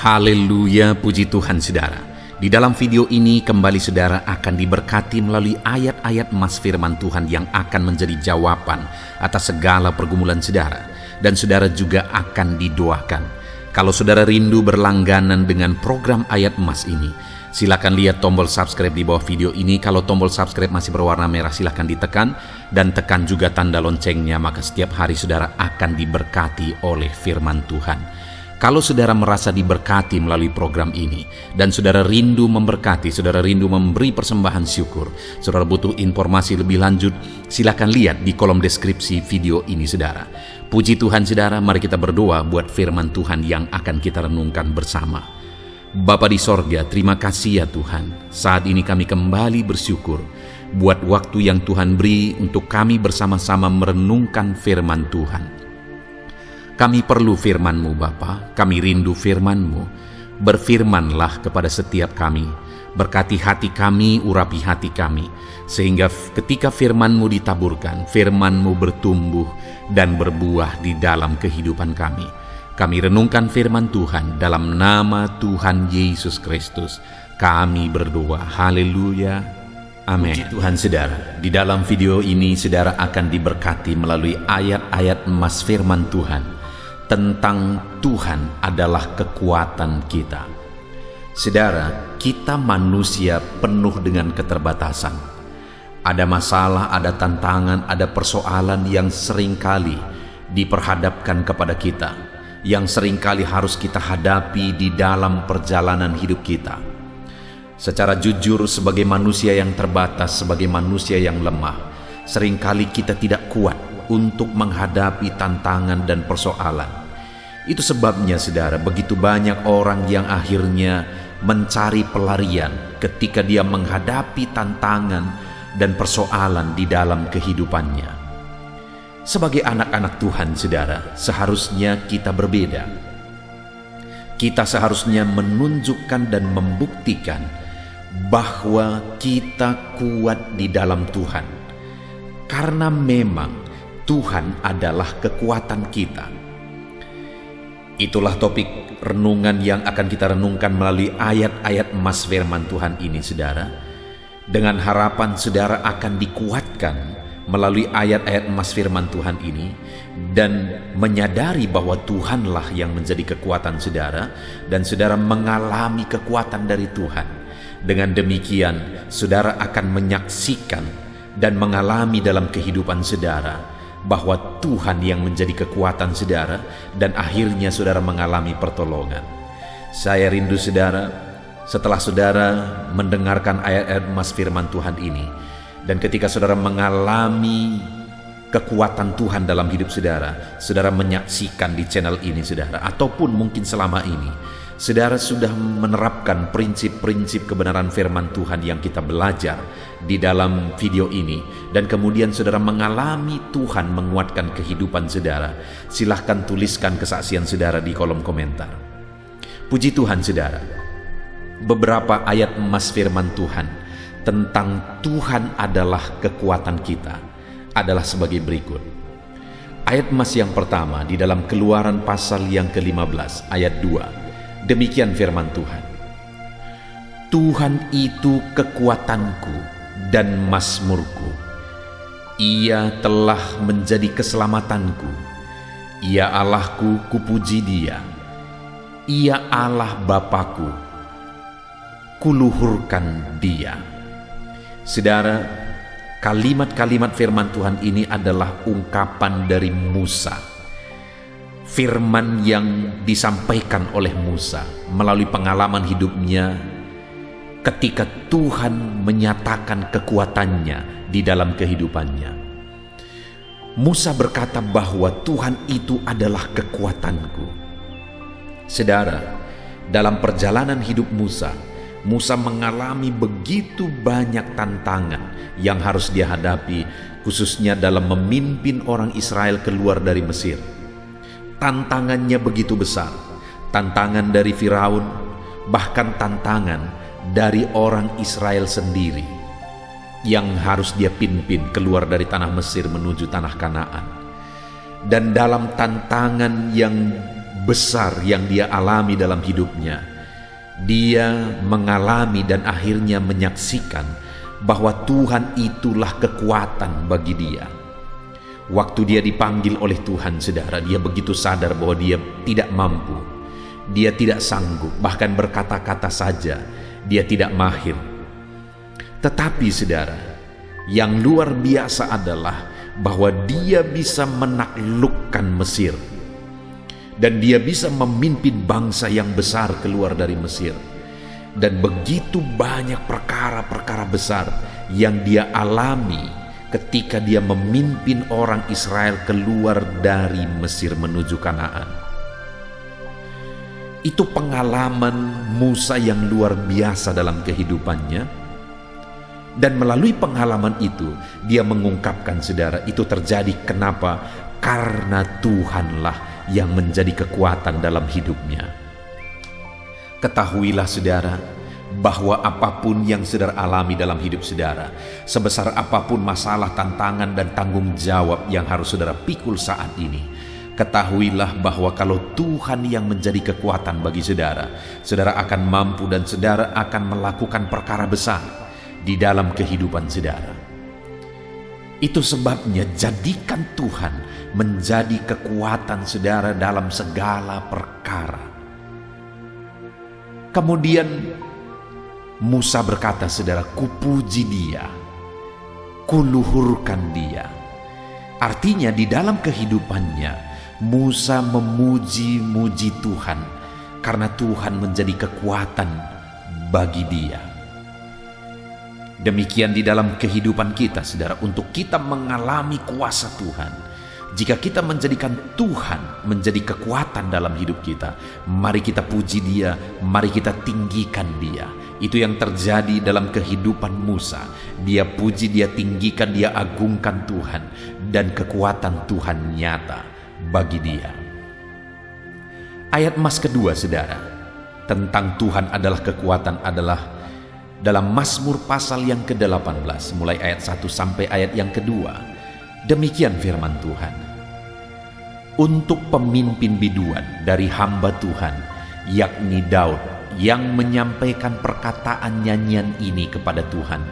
Haleluya, puji Tuhan saudara. Di dalam video ini kembali saudara akan diberkati melalui ayat-ayat emas firman Tuhan yang akan menjadi jawaban atas segala pergumulan saudara. Dan saudara juga akan didoakan. Kalau saudara rindu berlangganan dengan program ayat emas ini, silakan lihat tombol subscribe di bawah video ini. Kalau tombol subscribe masih berwarna merah, silakan ditekan. Dan tekan juga tanda loncengnya, maka setiap hari saudara akan diberkati oleh firman Tuhan. Kalau saudara merasa diberkati melalui program ini, dan saudara rindu memberkati, saudara rindu memberi persembahan syukur, saudara butuh informasi lebih lanjut, silakan lihat di kolom deskripsi video ini saudara. Puji Tuhan saudara, mari kita berdoa buat firman Tuhan yang akan kita renungkan bersama. Bapa di sorga, terima kasih ya Tuhan. Saat ini kami kembali bersyukur buat waktu yang Tuhan beri untuk kami bersama-sama merenungkan firman Tuhan. Kami perlu firman-Mu Bapa, kami rindu firman-Mu. Berfirmanlah kepada setiap kami, berkati hati kami, urapi hati kami, sehingga ketika firman-Mu ditaburkan, firman-Mu bertumbuh dan berbuah di dalam kehidupan kami. Kami renungkan firman Tuhan dalam nama Tuhan Yesus Kristus. Kami berdoa, haleluya, amin. Puji Tuhan saudara, di dalam video ini saudara akan diberkati melalui ayat-ayat emas firman Tuhan tentang Tuhan adalah kekuatan kita. Saudara, kita manusia penuh dengan keterbatasan. Ada masalah, ada tantangan, ada persoalan yang seringkali diperhadapkan kepada kita, yang seringkali harus kita hadapi di dalam perjalanan hidup kita. Secara jujur, sebagai manusia yang terbatas, sebagai manusia yang lemah, seringkali kita tidak kuat untuk menghadapi tantangan dan persoalan. Itu sebabnya saudara, begitu banyak orang yang akhirnya mencari pelarian ketika dia menghadapi tantangan dan persoalan di dalam kehidupannya. Sebagai anak-anak Tuhan saudara, seharusnya kita berbeda. Kita seharusnya menunjukkan dan membuktikan bahwa kita kuat di dalam Tuhan. Karena memang Tuhan adalah kekuatan kita. Itulah topik renungan yang akan kita renungkan melalui ayat-ayat emas firman Tuhan ini saudara. Dengan harapan saudara akan dikuatkan melalui ayat-ayat emas firman Tuhan ini, dan menyadari bahwa Tuhanlah yang menjadi kekuatan saudara, dan saudara mengalami kekuatan dari Tuhan. Dengan demikian saudara akan menyaksikan dan mengalami dalam kehidupan saudara bahwa Tuhan yang menjadi kekuatan saudara, dan akhirnya saudara mengalami pertolongan. Saya rindu saudara, setelah saudara mendengarkan ayat-ayat emas firman Tuhan ini, dan ketika saudara mengalami kekuatan Tuhan dalam hidup saudara, saudara menyaksikan di channel ini saudara, ataupun mungkin selama ini saudara sudah menerapkan prinsip-prinsip kebenaran firman Tuhan yang kita belajar di dalam video ini, dan kemudian saudara mengalami Tuhan menguatkan kehidupan saudara, silahkan tuliskan kesaksian saudara di kolom komentar. Puji Tuhan saudara, beberapa ayat emas firman Tuhan tentang Tuhan adalah kekuatan kita adalah sebagai berikut. Ayat emas yang pertama di dalam Keluaran pasal yang ke-15 ayat 2. Demikian firman Tuhan. Tuhan itu kekuatanku dan mazmurku. Ia telah menjadi keselamatanku. Ia Allahku, kupuji Dia. Ia Allah Bapakku, kuluhurkan Dia. Saudara, kalimat-kalimat firman Tuhan ini adalah ungkapan dari Musa. Firman yang disampaikan oleh Musa melalui pengalaman hidupnya ketika Tuhan menyatakan kekuatannya di dalam kehidupannya. Musa berkata bahwa Tuhan itu adalah kekuatanku. Saudara, dalam perjalanan hidup Musa mengalami begitu banyak tantangan yang harus dia hadapi, khususnya dalam memimpin orang Israel keluar dari Mesir. Tantangannya begitu besar, tantangan dari Firaun, bahkan tantangan dari orang Israel sendiri yang harus dia pimpin keluar dari tanah Mesir menuju tanah Kanaan. Dan dalam tantangan yang besar yang dia alami dalam hidupnya. Dia mengalami dan akhirnya menyaksikan bahwa Tuhan itulah kekuatan bagi dia. Waktu dia dipanggil oleh Tuhan, saudara, dia begitu sadar bahwa dia tidak mampu, dia tidak sanggup, bahkan berkata-kata saja dia tidak mahir. Tetapi saudara, yang luar biasa adalah bahwa dia bisa menaklukkan Mesir, dan dia bisa memimpin bangsa yang besar keluar dari Mesir. Dan begitu banyak perkara-perkara besar yang dia alami ketika dia memimpin orang Israel keluar dari Mesir menuju Kanaan. Itu pengalaman Musa yang luar biasa dalam kehidupannya. Dan melalui pengalaman itu, dia mengungkapkan, saudara, itu terjadi kenapa? Karena Tuhanlah yang menjadi kekuatan dalam hidupnya. Ketahuilah, saudara, bahwa apapun yang saudara alami dalam hidup saudara, sebesar apapun masalah, tantangan, dan tanggung jawab yang harus saudara pikul saat ini, ketahuilah bahwa kalau Tuhan yang menjadi kekuatan bagi saudara, saudara akan mampu dan saudara akan melakukan perkara besar di dalam kehidupan saudara. Itu sebabnya jadikan Tuhan menjadi kekuatan saudara dalam segala perkara. Kemudian Musa berkata, saudara, kupuji dia, kuluhurkan dia. Artinya di dalam kehidupannya Musa memuji-muji Tuhan karena Tuhan menjadi kekuatan bagi dia. Demikian di dalam kehidupan kita, saudara, untuk kita mengalami kuasa Tuhan. Jika kita menjadikan Tuhan menjadi kekuatan dalam hidup kita, mari kita puji dia, mari kita tinggikan dia. Itu yang terjadi dalam kehidupan Musa. Dia puji, dia tinggikan, dia agungkan Tuhan, dan kekuatan Tuhan nyata bagi dia. Ayat emas kedua, saudara, tentang Tuhan adalah kekuatan adalah dalam Mazmur pasal yang ke-18, mulai ayat 1 sampai ayat yang kedua. Demikian firman Tuhan. Untuk pemimpin biduan dari hamba Tuhan, yakni Daud, yang menyampaikan perkataan nyanyian ini kepada Tuhan,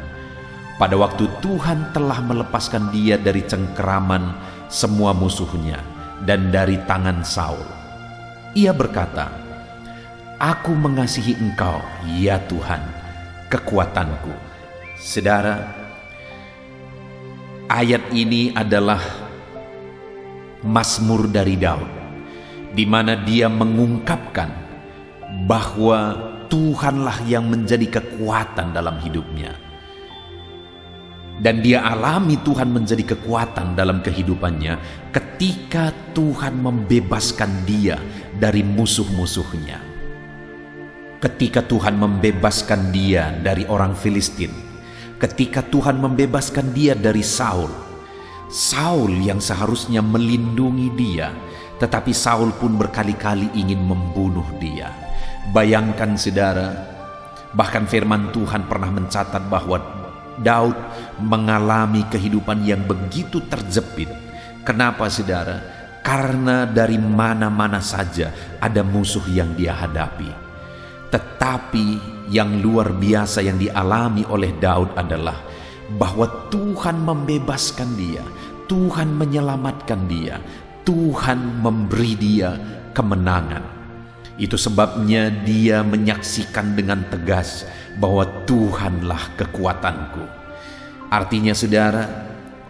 pada waktu Tuhan telah melepaskan dia dari cengkeraman semua musuhnya dan dari tangan Saul. Ia berkata, "Aku mengasihi Engkau, ya Tuhan, kekuatanku." Saudara, ayat ini adalah Mazmur dari Daud, di mana dia mengungkapkan bahwa Tuhanlah yang menjadi kekuatan dalam hidupnya. Dan dia alami Tuhan menjadi kekuatan dalam kehidupannya ketika Tuhan membebaskan dia dari musuh-musuhnya. Ketika Tuhan membebaskan dia dari orang Filistin, ketika Tuhan membebaskan dia dari Saul. Saul yang seharusnya melindungi dia, tetapi Saul pun berkali-kali ingin membunuh dia. Bayangkan, saudara, bahkan firman Tuhan pernah mencatat bahwa Daud mengalami kehidupan yang begitu terjepit. Kenapa, saudara? Karena dari mana-mana saja ada musuh yang dia hadapi. Tetapi yang luar biasa yang dialami oleh Daud adalah bahwa Tuhan membebaskan dia, Tuhan menyelamatkan dia, Tuhan memberi dia kemenangan. Itu sebabnya dia menyaksikan dengan tegas bahwa Tuhanlah kekuatanku. Artinya, saudara,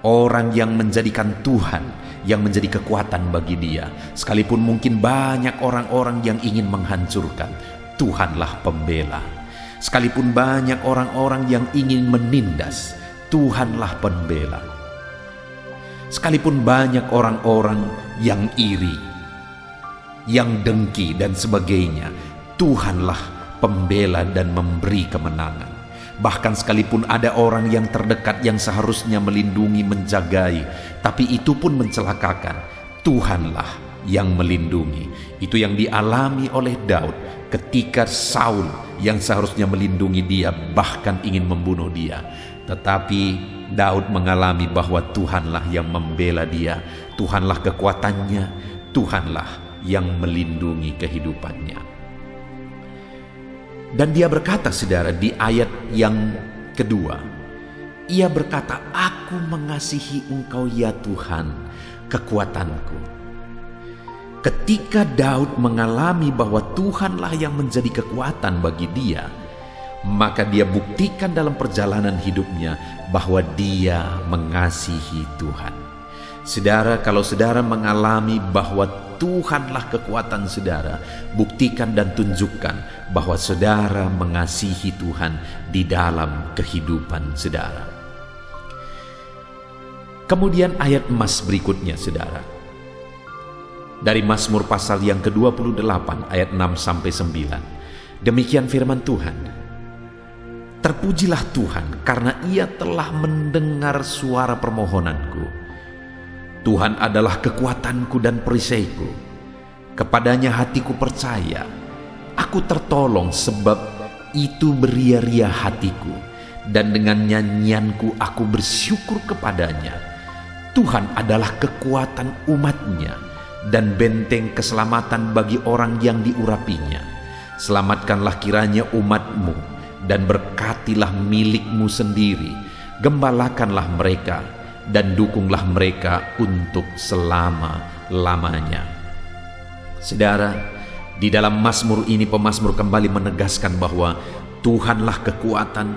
orang yang menjadikan Tuhan yang menjadi kekuatan bagi dia, sekalipun mungkin banyak orang-orang yang ingin menghancurkan, Tuhanlah pembela. Sekalipun banyak orang-orang yang ingin menindas, Tuhanlah pembela. Sekalipun banyak orang-orang yang iri, yang dengki dan sebagainya, Tuhanlah pembela dan memberi kemenangan. Bahkan sekalipun ada orang yang terdekat yang seharusnya melindungi, menjagai, tapi itu pun mencelakakan, Tuhanlah yang melindungi. Itu yang dialami oleh Daud ketika Saul yang seharusnya melindungi dia bahkan ingin membunuh dia. Tetapi Daud mengalami bahwa Tuhanlah yang membela dia, Tuhanlah kekuatannya, Tuhanlah yang melindungi kehidupannya. Dan dia berkata, saudara, di ayat yang kedua, ia berkata, "Aku mengasihi Engkau ya Tuhan, kekuatanku." Ketika Daud mengalami bahwa Tuhanlah yang menjadi kekuatan bagi dia, maka dia buktikan dalam perjalanan hidupnya bahwa dia mengasihi Tuhan. Saudara, kalau saudara mengalami bahwa Tuhanlah kekuatan saudara, buktikan dan tunjukkan bahwa saudara mengasihi Tuhan di dalam kehidupan saudara. Kemudian ayat emas berikutnya, saudara. Dari Mazmur pasal yang ke-28 ayat 6-9. Demikian firman Tuhan. "Terpujilah Tuhan karena Ia telah mendengar suara permohonanku. Tuhan adalah kekuatanku dan perisaiku. Kepadanya hatiku percaya. Aku tertolong sebab itu beria-ria hatiku, dan dengan nyanyianku aku bersyukur kepadanya. Tuhan adalah kekuatan umatnya dan benteng keselamatan bagi orang yang diurapinya. Selamatkanlah kiranya umatmu dan berkatilah milikmu sendiri. Gembalakanlah mereka dan dukunglah mereka untuk selama-lamanya." Saudara, di dalam Mazmur ini pemazmur kembali menegaskan bahwa Tuhanlah kekuatan,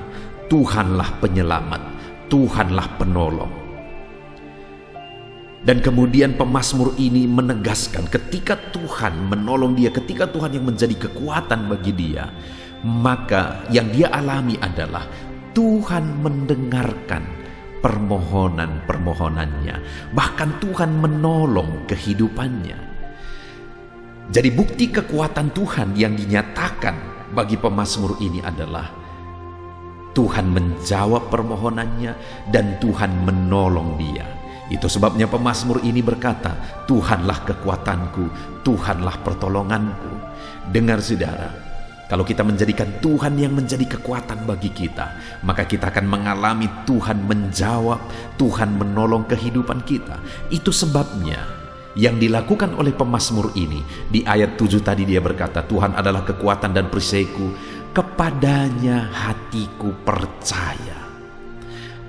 Tuhanlah penyelamat, Tuhanlah penolong. Dan kemudian pemazmur ini menegaskan ketika Tuhan menolong dia, ketika Tuhan yang menjadi kekuatan bagi dia, maka yang dia alami adalah Tuhan mendengarkan permohonan-permohonannya. Bahkan Tuhan menolong kehidupannya. Jadi bukti kekuatan Tuhan yang dinyatakan bagi pemazmur ini adalah Tuhan menjawab permohonannya dan Tuhan menolong dia. Itu sebabnya pemazmur ini berkata, "Tuhanlah kekuatanku, Tuhanlah pertolonganku." Dengar saudara, kalau kita menjadikan Tuhan yang menjadi kekuatan bagi kita, maka kita akan mengalami Tuhan menjawab, Tuhan menolong kehidupan kita. Itu sebabnya yang dilakukan oleh pemazmur ini di ayat 7 tadi dia berkata, "Tuhan adalah kekuatan dan perisaiku, kepadanya hatiku percaya."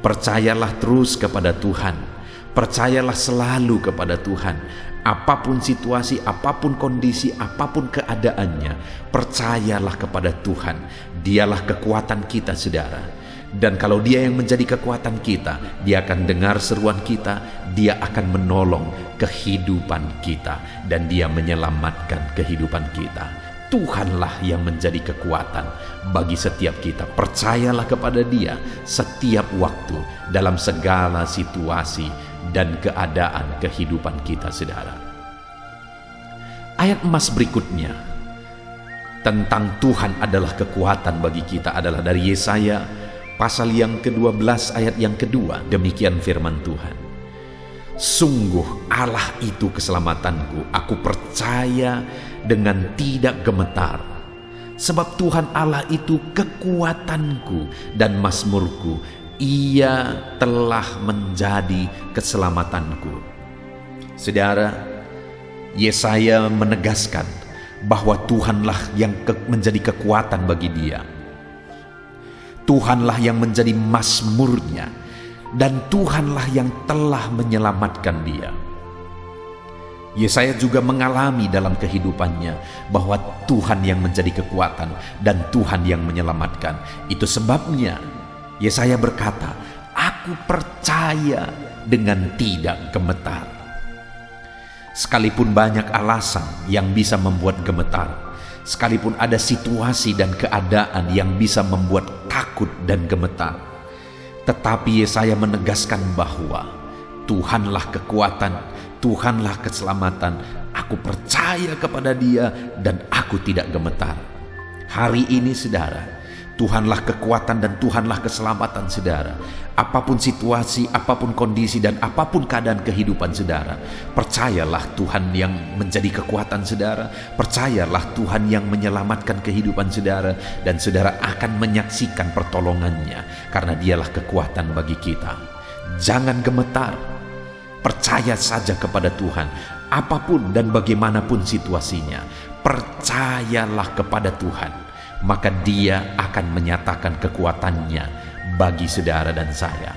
Percayalah terus kepada Tuhan. Percayalah selalu kepada Tuhan. Apapun situasi, apapun kondisi, apapun keadaannya, percayalah kepada Tuhan. Dialah kekuatan kita, saudara. Dan kalau Dia yang menjadi kekuatan kita, Dia akan dengar seruan kita, Dia akan menolong kehidupan kita, dan Dia menyelamatkan kehidupan kita. Tuhanlah yang menjadi kekuatan bagi setiap kita. Percayalah kepada Dia setiap waktu dalam segala situasi dan keadaan kehidupan kita, saudara. Ayat emas berikutnya tentang Tuhan adalah kekuatan bagi kita adalah dari Yesaya pasal yang ke-12 ayat yang kedua. Demikian firman Tuhan. "Sungguh Allah itu keselamatanku, aku percaya dengan tidak gemetar. Sebab Tuhan Allah itu kekuatanku dan mazmurku, Ia telah menjadi keselamatanku." Saudara, Yesaya menegaskan bahwa Tuhanlah yang menjadi kekuatan bagi dia. Tuhanlah yang menjadi mazmurnya, dan Tuhanlah yang telah menyelamatkan dia. Yesaya juga mengalami dalam kehidupannya bahwa Tuhan yang menjadi kekuatan dan Tuhan yang menyelamatkan. Itu sebabnya Yesaya berkata, "Aku percaya dengan tidak gemetar." Sekalipun banyak alasan yang bisa membuat gemetar, sekalipun ada situasi dan keadaan yang bisa membuat takut dan gemetar, tetapi Yesaya menegaskan bahwa Tuhanlah kekuatan, Tuhanlah keselamatan. Aku percaya kepada Dia dan aku tidak gemetar. Hari ini, saudara, Tuhanlah kekuatan dan Tuhanlah keselamatan saudara. Apapun situasi, apapun kondisi, dan apapun keadaan kehidupan saudara, percayalah Tuhan yang menjadi kekuatan saudara. Percayalah Tuhan yang menyelamatkan kehidupan saudara, dan saudara akan menyaksikan pertolongannya, karena Dialah kekuatan bagi kita. Jangan gemetar, percaya saja kepada Tuhan. apapun dan bagaimanapun situasinya, percayalah kepada Tuhan, maka Dia akan menyatakan kekuatannya bagi saudara dan saya.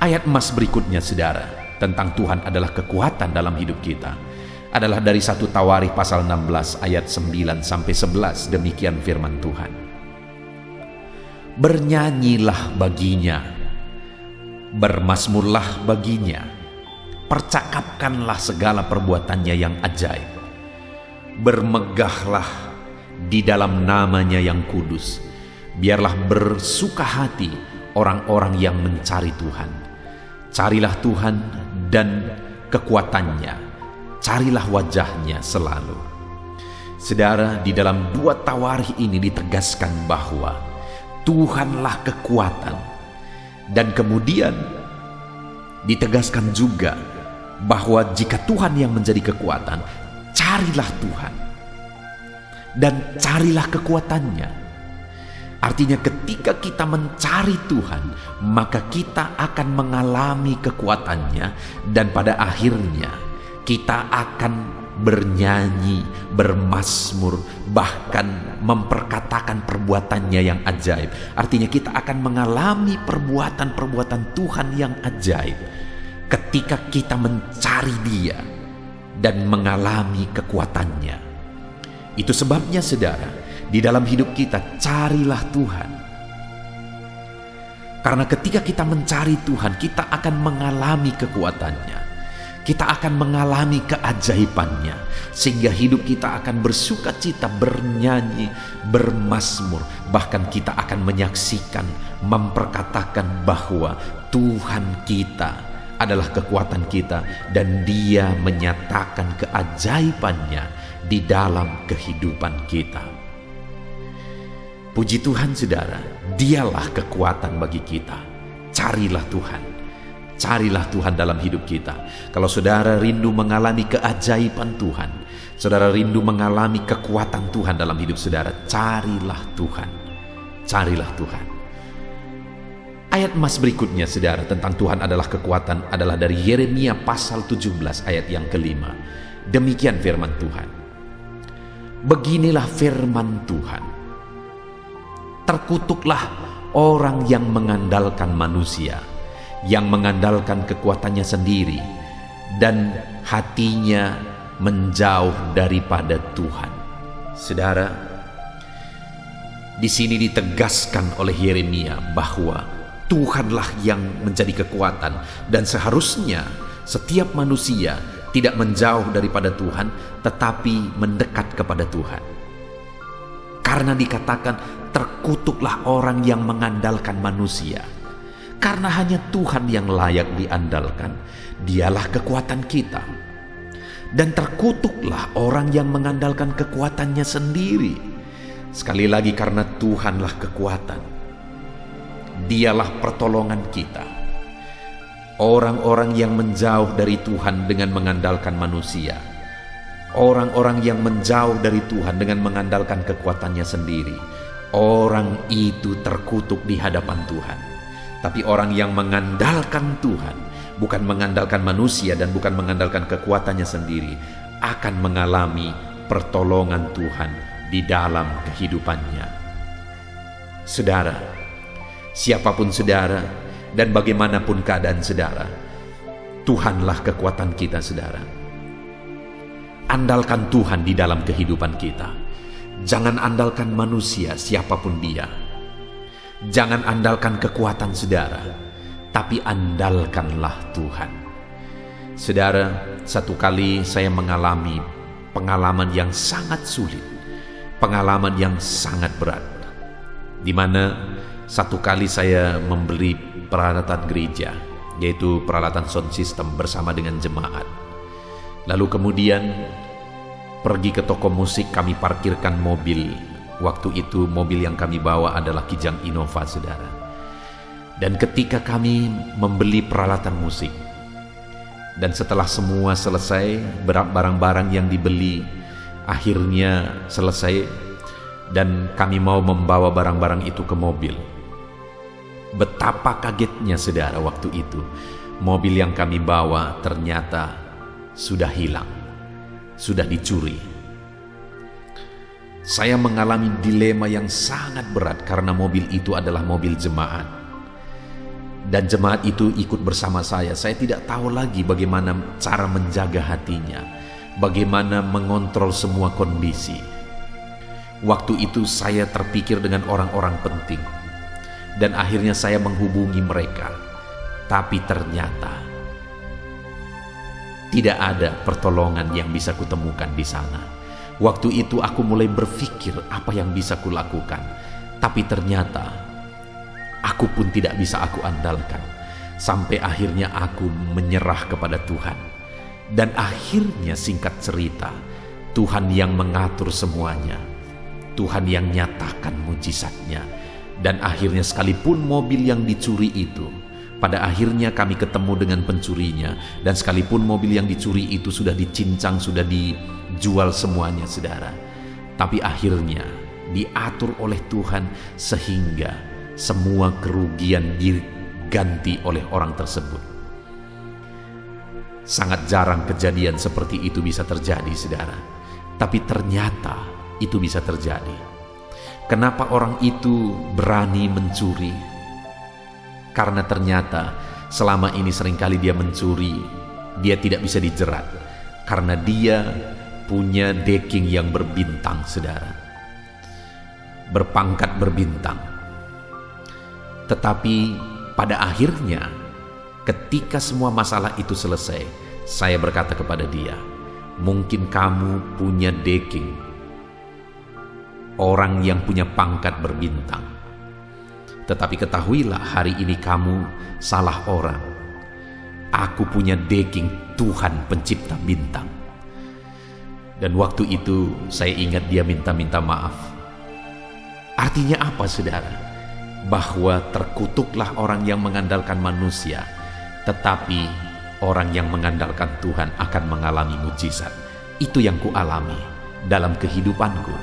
Ayat emas berikutnya saudara, tentang Tuhan adalah kekuatan dalam hidup kita, adalah dari 1 Tawarikh pasal 16 ayat 9-11. Demikian firman Tuhan. Bernyanyilah baginya, bermazmurlah baginya, percakapkanlah segala perbuatannya yang ajaib, bermegahlah di dalam namanya yang kudus, biarlah bersuka hati orang-orang yang mencari Tuhan. Carilah Tuhan dan kekuatannya, carilah wajahnya selalu. Saudara, di dalam 2 Tawarikh ini ditegaskan bahwa Tuhanlah kekuatan, dan kemudian ditegaskan juga bahwa jika Tuhan yang menjadi kekuatan, carilah Tuhan dan carilah kekuatannya. Artinya ketika kita mencari Tuhan, maka kita akan mengalami kekuatannya, dan pada akhirnya kita akan bernyanyi, bermazmur, bahkan memperkatakan perbuatannya yang ajaib. Artinya kita akan mengalami perbuatan-perbuatan Tuhan yang ajaib ketika kita mencari Dia dan mengalami kekuatannya. Itu sebabnya saudara, di dalam hidup kita carilah Tuhan. Karena ketika kita mencari Tuhan, kita akan mengalami kekuatannya. Kita akan mengalami keajaibannya, sehingga hidup kita akan bersuka cita, bernyanyi, bermazmur. Bahkan kita akan menyaksikan, memperkatakan bahwa Tuhan kita adalah kekuatan kita, dan Dia menyatakan keajaibannya di dalam kehidupan kita. Puji Tuhan saudara, Dialah kekuatan bagi kita. Carilah Tuhan. Carilah Tuhan dalam hidup kita. Kalau saudara rindu mengalami keajaiban Tuhan, saudara rindu mengalami kekuatan Tuhan dalam hidup saudara, carilah Tuhan. Carilah Tuhan. Ayat emas berikutnya saudara, tentang Tuhan adalah kekuatan, adalah dari Yeremia pasal 17 ayat yang kelima. Demikian firman Tuhan. Beginilah firman Tuhan. Terkutuklah orang yang mengandalkan manusia, yang mengandalkan kekuatannya sendiri, dan hatinya menjauh daripada Tuhan. Saudara, di sini ditegaskan oleh Yeremia bahwa Tuhanlah yang menjadi kekuatan, dan seharusnya setiap manusia tidak menjauh daripada Tuhan, tetapi mendekat kepada Tuhan. Karena dikatakan terkutuklah orang yang mengandalkan manusia. Karena hanya Tuhan yang layak diandalkan, Dialah kekuatan kita. Dan terkutuklah orang yang mengandalkan kekuatannya sendiri. Sekali lagi, karena Tuhanlah kekuatan, Dialah pertolongan kita. Orang-orang yang menjauh dari Tuhan dengan mengandalkan manusia, orang-orang yang menjauh dari Tuhan dengan mengandalkan kekuatannya sendiri, orang itu terkutuk di hadapan Tuhan. Tapi orang yang mengandalkan Tuhan, bukan mengandalkan manusia dan bukan mengandalkan kekuatannya sendiri, akan mengalami pertolongan Tuhan di dalam kehidupannya. Saudara, siapapun saudara dan bagaimanapun keadaan saudara, Tuhanlah kekuatan kita saudara. Andalkan Tuhan di dalam kehidupan kita. Jangan andalkan manusia siapapun dia. Jangan andalkan kekuatan saudara, tapi andalkanlah Tuhan. Saudara, satu kali saya mengalami pengalaman yang sangat sulit, pengalaman yang sangat berat, di mana satu kali saya membeli peralatan gereja, yaitu peralatan sound system bersama dengan jemaat. Lalu kemudian pergi ke toko musik, kami parkirkan mobil. Waktu itu mobil yang kami bawa adalah Kijang Innova saudara. Dan ketika kami membeli peralatan musik, dan setelah semua selesai, barang-barang yang dibeli akhirnya selesai, dan kami mau membawa barang-barang itu ke mobil. Betapa kagetnya saudara waktu itu. Mobil yang kami bawa ternyata sudah hilang, sudah dicuri. Saya mengalami dilema yang sangat berat karena mobil itu adalah mobil jemaat. Dan jemaat itu ikut bersama saya. Saya tidak tahu lagi bagaimana cara menjaga hatinya, bagaimana mengontrol semua kondisi. Waktu itu saya terpikir dengan orang-orang penting, dan akhirnya saya menghubungi mereka. Tapi ternyata tidak ada pertolongan yang bisa kutemukan di sana. Waktu itu aku mulai berpikir apa yang bisa kulakukan, tapi ternyata aku pun tidak bisa aku andalkan. Sampai akhirnya aku menyerah kepada Tuhan. Dan akhirnya singkat cerita, Tuhan yang mengatur semuanya, Tuhan yang nyatakan mujizatnya. Dan akhirnya sekalipun mobil yang dicuri itu, pada akhirnya kami ketemu dengan pencurinya. Dan sekalipun mobil yang dicuri itu sudah dicincang, sudah dijual semuanya, saudara, tapi akhirnya diatur oleh Tuhan sehingga semua kerugian diganti oleh orang tersebut. Sangat jarang kejadian seperti itu bisa terjadi, saudara, tapi ternyata itu bisa terjadi. Kenapa orang itu berani mencuri? Karena ternyata selama ini seringkali dia mencuri, dia tidak bisa dijerat karena dia punya deking yang berbintang, saudara, berpangkat berbintang. Tetapi pada akhirnya ketika semua masalah itu selesai, saya berkata kepada dia, mungkin kamu punya deking orang yang punya pangkat berbintang, tetapi ketahuilah hari ini kamu salah orang. Aku punya deking Tuhan pencipta bintang. Dan waktu itu saya ingat dia minta maaf. Artinya apa, saudara? Bahwa terkutuklah orang yang mengandalkan manusia, tetapi orang yang mengandalkan Tuhan akan mengalami mujizat. Itu yang kualami dalam kehidupanku,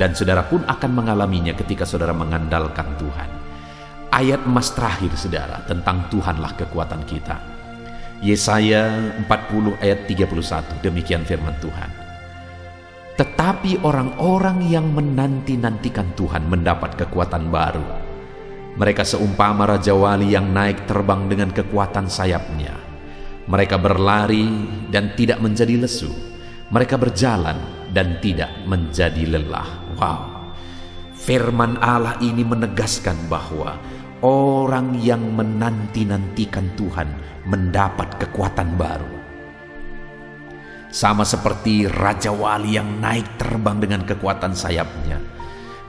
dan saudara pun akan mengalaminya ketika saudara mengandalkan Tuhan. Ayat emas terakhir, saudara, tentang Tuhanlah kekuatan kita. Yesaya 40 ayat 31, demikian firman Tuhan. Tetapi orang-orang yang menanti-nantikan Tuhan mendapat kekuatan baru. Mereka seumpama Raja Wali yang naik terbang dengan kekuatan sayapnya. Mereka berlari dan tidak menjadi lesu. Mereka berjalan dan tidak menjadi lelah. Wow. Firman Allah ini menegaskan bahwa orang yang menanti-nantikan Tuhan mendapat kekuatan baru. Sama seperti Raja Wali yang naik terbang dengan kekuatan sayapnya.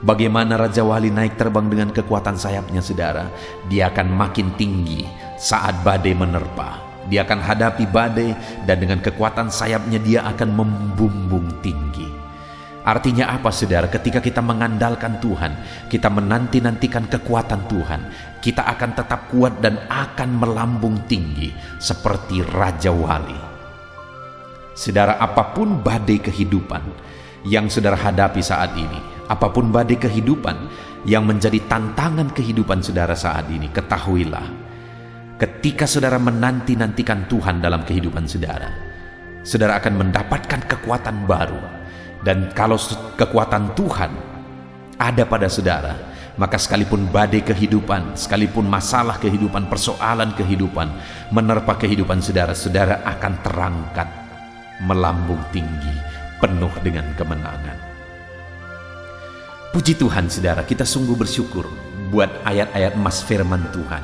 Bagaimana Raja Wali naik terbang dengan kekuatan sayapnya, saudara? Dia akan makin tinggi saat badai menerpa. Dia akan hadapi badai dan dengan kekuatan sayapnya dia akan membumbung tinggi. Artinya apa, saudara? Ketika kita mengandalkan Tuhan, kita menanti-nantikan kekuatan Tuhan, kita akan tetap kuat dan akan melambung tinggi seperti Raja Wali. Saudara, apapun badai kehidupan yang saudara hadapi saat ini, apapun badai kehidupan yang menjadi tantangan kehidupan saudara saat ini, ketahuilah, ketika saudara menanti-nantikan Tuhan dalam kehidupan saudara, saudara akan mendapatkan kekuatan baru. Dan kalau kekuatan Tuhan ada pada saudara, maka sekalipun badai kehidupan, sekalipun masalah kehidupan, persoalan kehidupan menerpa kehidupan saudara, saudara akan terangkat melambung tinggi, penuh dengan kemenangan. Puji Tuhan, saudara, kita sungguh bersyukur buat ayat-ayat emas firman Tuhan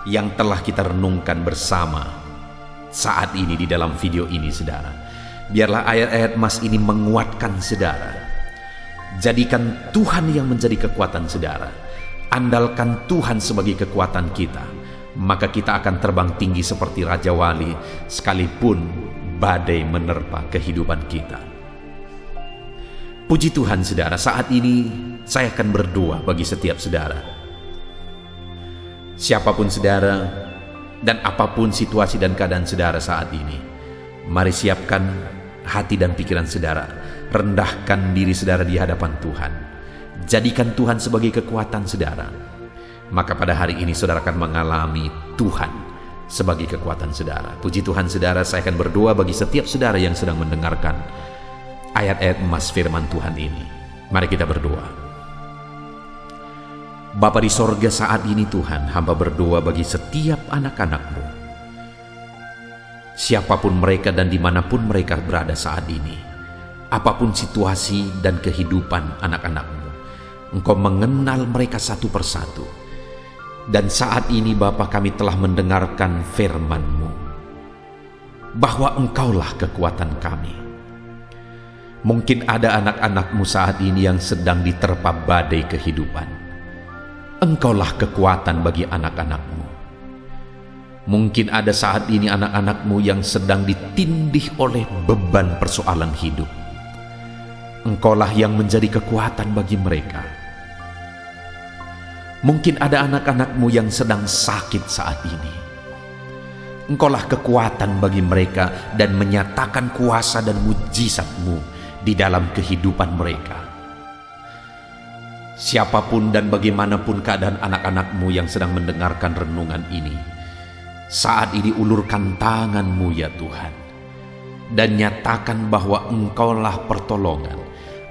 yang telah kita renungkan bersama saat ini di dalam video ini, saudara. Biarlah ayat-ayat emas ini menguatkan saudara. Jadikan Tuhan yang menjadi kekuatan saudara. Andalkan Tuhan sebagai kekuatan kita, maka kita akan terbang tinggi seperti Raja Wali sekalipun badai menerpa kehidupan kita. Puji Tuhan, saudara, saat ini saya akan berdoa bagi setiap saudara. Siapapun saudara dan apapun situasi dan keadaan saudara saat ini, mari siapkan hati dan pikiran saudara, rendahkan diri saudara di hadapan Tuhan. Jadikan Tuhan sebagai kekuatan saudara. Maka pada hari ini saudara akan mengalami Tuhan sebagai kekuatan saudara. Puji Tuhan saudara, saya akan berdoa bagi setiap saudara yang sedang mendengarkan ayat-ayat emas firman Tuhan ini. Mari kita berdoa. Bapa di sorga, saat ini Tuhan, hamba berdoa bagi setiap anak-anak-Mu, siapapun mereka dan dimanapun mereka berada saat ini, apapun situasi dan kehidupan anak-anak-Mu, Engkau mengenal mereka satu persatu. Dan saat ini Bapa, kami telah mendengarkan firman-Mu, bahwa Engkaulah kekuatan kami. Mungkin ada anak-anak-Mu saat ini yang sedang diterpa badai kehidupan. Engkaulah kekuatan bagi anak-anak-Mu. Mungkin ada saat ini anak-anak-Mu yang sedang ditindih oleh beban persoalan hidup. Engkaulah yang menjadi kekuatan bagi mereka. Mungkin ada anak-anak-Mu yang sedang sakit saat ini. Engkaulah kekuatan bagi mereka dan menyatakan kuasa dan mujizat-Mu di dalam kehidupan mereka. Siapapun dan bagaimanapun keadaan anak-anak-Mu yang sedang mendengarkan renungan ini, saat ini ulurkan tangan-Mu ya Tuhan, dan nyatakan bahwa Engkaulah pertolongan,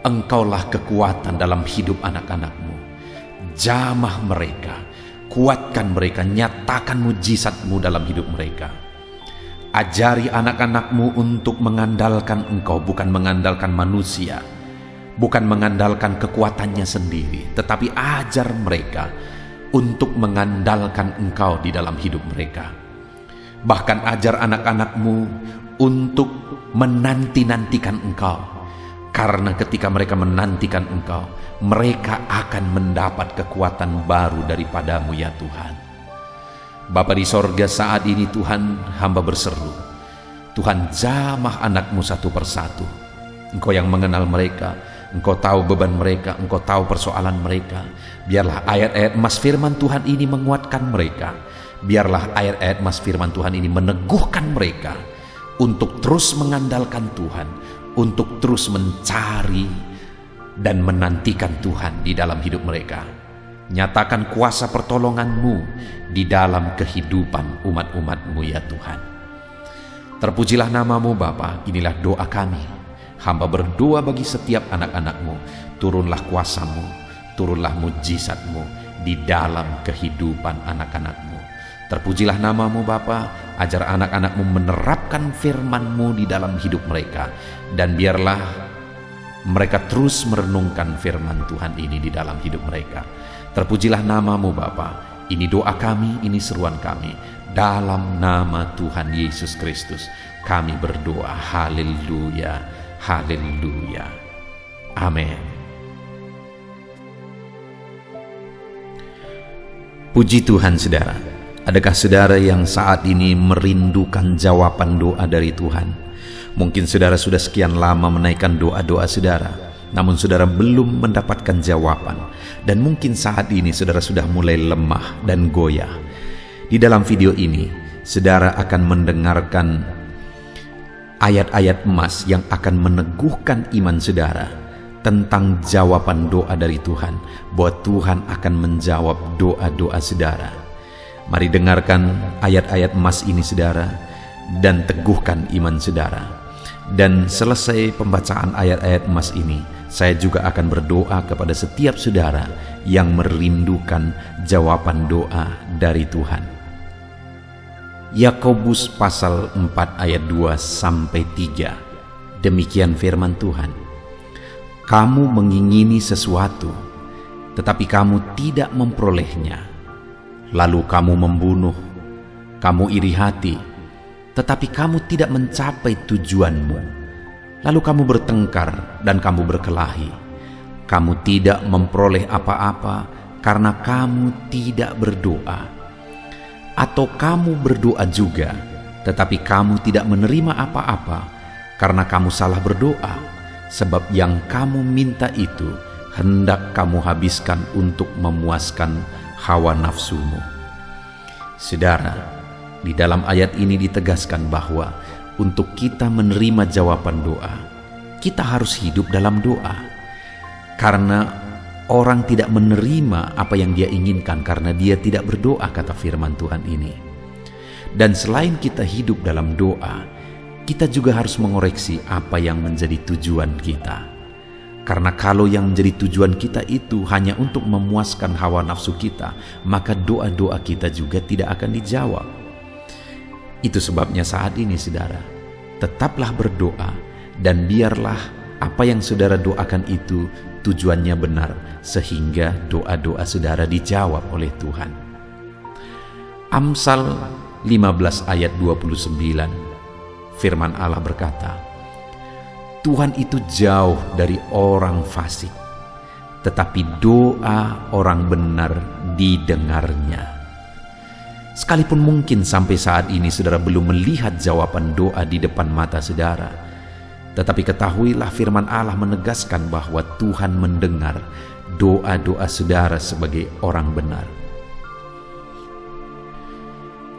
Engkaulah kekuatan dalam hidup anak-anak-Mu. Jamah mereka, kuatkan mereka, nyatakan mujizat-Mu dalam hidup mereka. Ajari anak-anak-Mu untuk mengandalkan Engkau, bukan mengandalkan manusia, bukan mengandalkan kekuatannya sendiri, tetapi ajar mereka untuk mengandalkan Engkau di dalam hidup mereka. Bahkan ajar anak-anak-Mu untuk menanti-nantikan Engkau, karena ketika mereka menantikan Engkau, mereka akan mendapat kekuatan baru daripada-Mu ya Tuhan. Bapa di sorga, saat ini Tuhan, hamba berseru, Tuhan jamah anak-Mu satu persatu. Engkau yang mengenal mereka, Engkau tahu beban mereka, Engkau tahu persoalan mereka. Biarlah ayat-ayat emas firman Tuhan ini menguatkan mereka. Biarlah ayat-ayat emas firman Tuhan ini meneguhkan mereka untuk terus mengandalkan Tuhan, untuk terus mencari dan menantikan Tuhan di dalam hidup mereka. Nyatakan kuasa pertolongan-Mu di dalam kehidupan umat-umat-Mu ya Tuhan. Terpujilah nama-Mu Bapa. Inilah doa kami. Hamba berdoa bagi setiap anak-anak-Mu. Turunlah kuasa-Mu, turunlah mujizat-Mu di dalam kehidupan anak-anak-Mu. Terpujilah nama-Mu Bapa. Ajar anak-anak-Mu menerapkan firman-Mu di dalam hidup mereka, dan biarlah mereka terus merenungkan firman Tuhan ini di dalam hidup mereka. Terpujilah nama-Mu Bapa. Ini doa kami, ini seruan kami. Dalam nama Tuhan Yesus Kristus kami berdoa. Haleluya, haleluya. Amin. Puji Tuhan saudara. Adakah saudara yang saat ini merindukan jawaban doa dari Tuhan? Mungkin saudara sudah sekian lama menaikkan doa-doa saudara, namun saudara belum mendapatkan jawaban. Dan mungkin saat ini saudara sudah mulai lemah dan goyah. Di dalam video ini, saudara akan mendengarkan ayat-ayat emas yang akan meneguhkan iman saudara tentang jawaban doa dari Tuhan, bahwa Tuhan akan menjawab doa-doa saudara. Mari dengarkan ayat-ayat emas ini saudara, dan teguhkan iman saudara. Dan selesai pembacaan ayat-ayat emas ini, saya juga akan berdoa kepada setiap saudara yang merindukan jawaban doa dari Tuhan. Yakobus pasal 4 ayat 2-3. Demikian firman Tuhan. Kamu mengingini sesuatu, tetapi kamu tidak memperolehnya. Lalu kamu membunuh, kamu iri hati, tetapi kamu tidak mencapai tujuanmu. Lalu kamu bertengkar dan kamu berkelahi. Kamu tidak memperoleh apa-apa karena kamu tidak berdoa. Atau kamu berdoa juga, tetapi kamu tidak menerima apa-apa karena kamu salah berdoa, sebab yang kamu minta itu hendak kamu habiskan untuk memuaskan hawa nafsumu. Saudara, di dalam ayat ini ditegaskan bahwa untuk kita menerima jawaban doa, kita harus hidup dalam doa. Karena orang tidak menerima apa yang dia inginkan karena dia tidak berdoa, kata firman Tuhan ini. Dan selain kita hidup dalam doa, kita juga harus mengoreksi apa yang menjadi tujuan kita. Karena kalau yang menjadi tujuan kita itu hanya untuk memuaskan hawa nafsu kita, maka doa-doa kita juga tidak akan dijawab. Itu sebabnya saat ini saudara, tetaplah berdoa dan biarlah apa yang saudara doakan itu tujuannya benar, sehingga doa-doa saudara dijawab oleh Tuhan. Amsal 15 ayat 29, firman Allah berkata, Tuhan itu jauh dari orang fasik, tetapi doa orang benar didengarnya. Sekalipun mungkin sampai saat ini saudara belum melihat jawaban doa di depan mata saudara, tetapi ketahuilah firman Allah menegaskan bahwa Tuhan mendengar doa-doa saudara sebagai orang benar.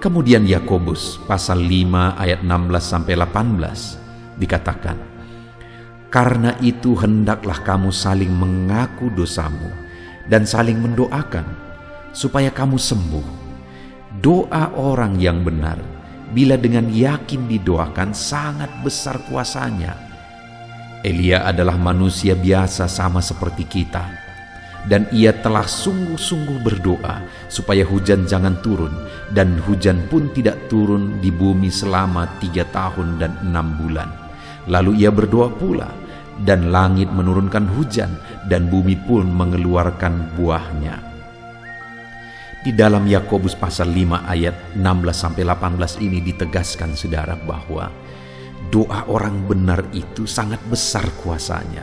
Kemudian Yakobus pasal 5 ayat 16-18 dikatakan, karena itu hendaklah kamu saling mengaku dosamu dan saling mendoakan supaya kamu sembuh. Doa orang yang benar bila dengan yakin didoakan sangat besar kuasanya. Elia adalah manusia biasa sama seperti kita, dan ia telah sungguh-sungguh berdoa supaya hujan jangan turun, dan hujan pun tidak turun di bumi selama 3 tahun dan 6 bulan. Lalu ia berdoa pula, dan langit menurunkan hujan, dan bumi pun mengeluarkan buahnya. Di dalam Yakobus pasal 5 ayat 16-18 ini ditegaskan saudara bahwa doa orang benar itu sangat besar kuasanya.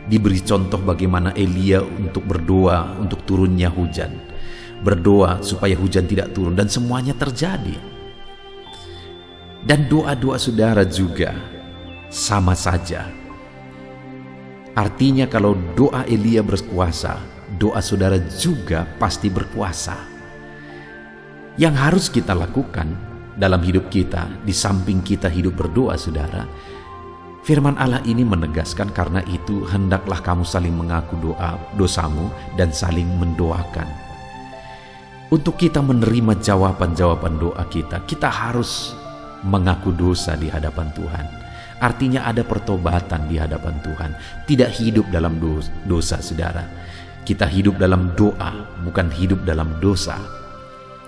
Diberi contoh bagaimana Elia untuk berdoa untuk turunnya hujan, berdoa supaya hujan tidak turun, dan semuanya terjadi. Dan doa-doa saudara juga sama saja. Artinya kalau doa Elia berkuasa, doa saudara juga pasti berkuasa. Yang harus kita lakukan dalam hidup kita, di samping kita hidup berdoa saudara, firman Allah ini menegaskan, karena itu hendaklah kamu saling mengaku dosamu dan saling mendoakan. Untuk kita menerima jawaban-jawaban doa kita, kita harus mengaku dosa di hadapan Tuhan. Artinya ada pertobatan di hadapan Tuhan, tidak hidup dalam dosa saudara. Kita hidup dalam doa, bukan hidup dalam dosa,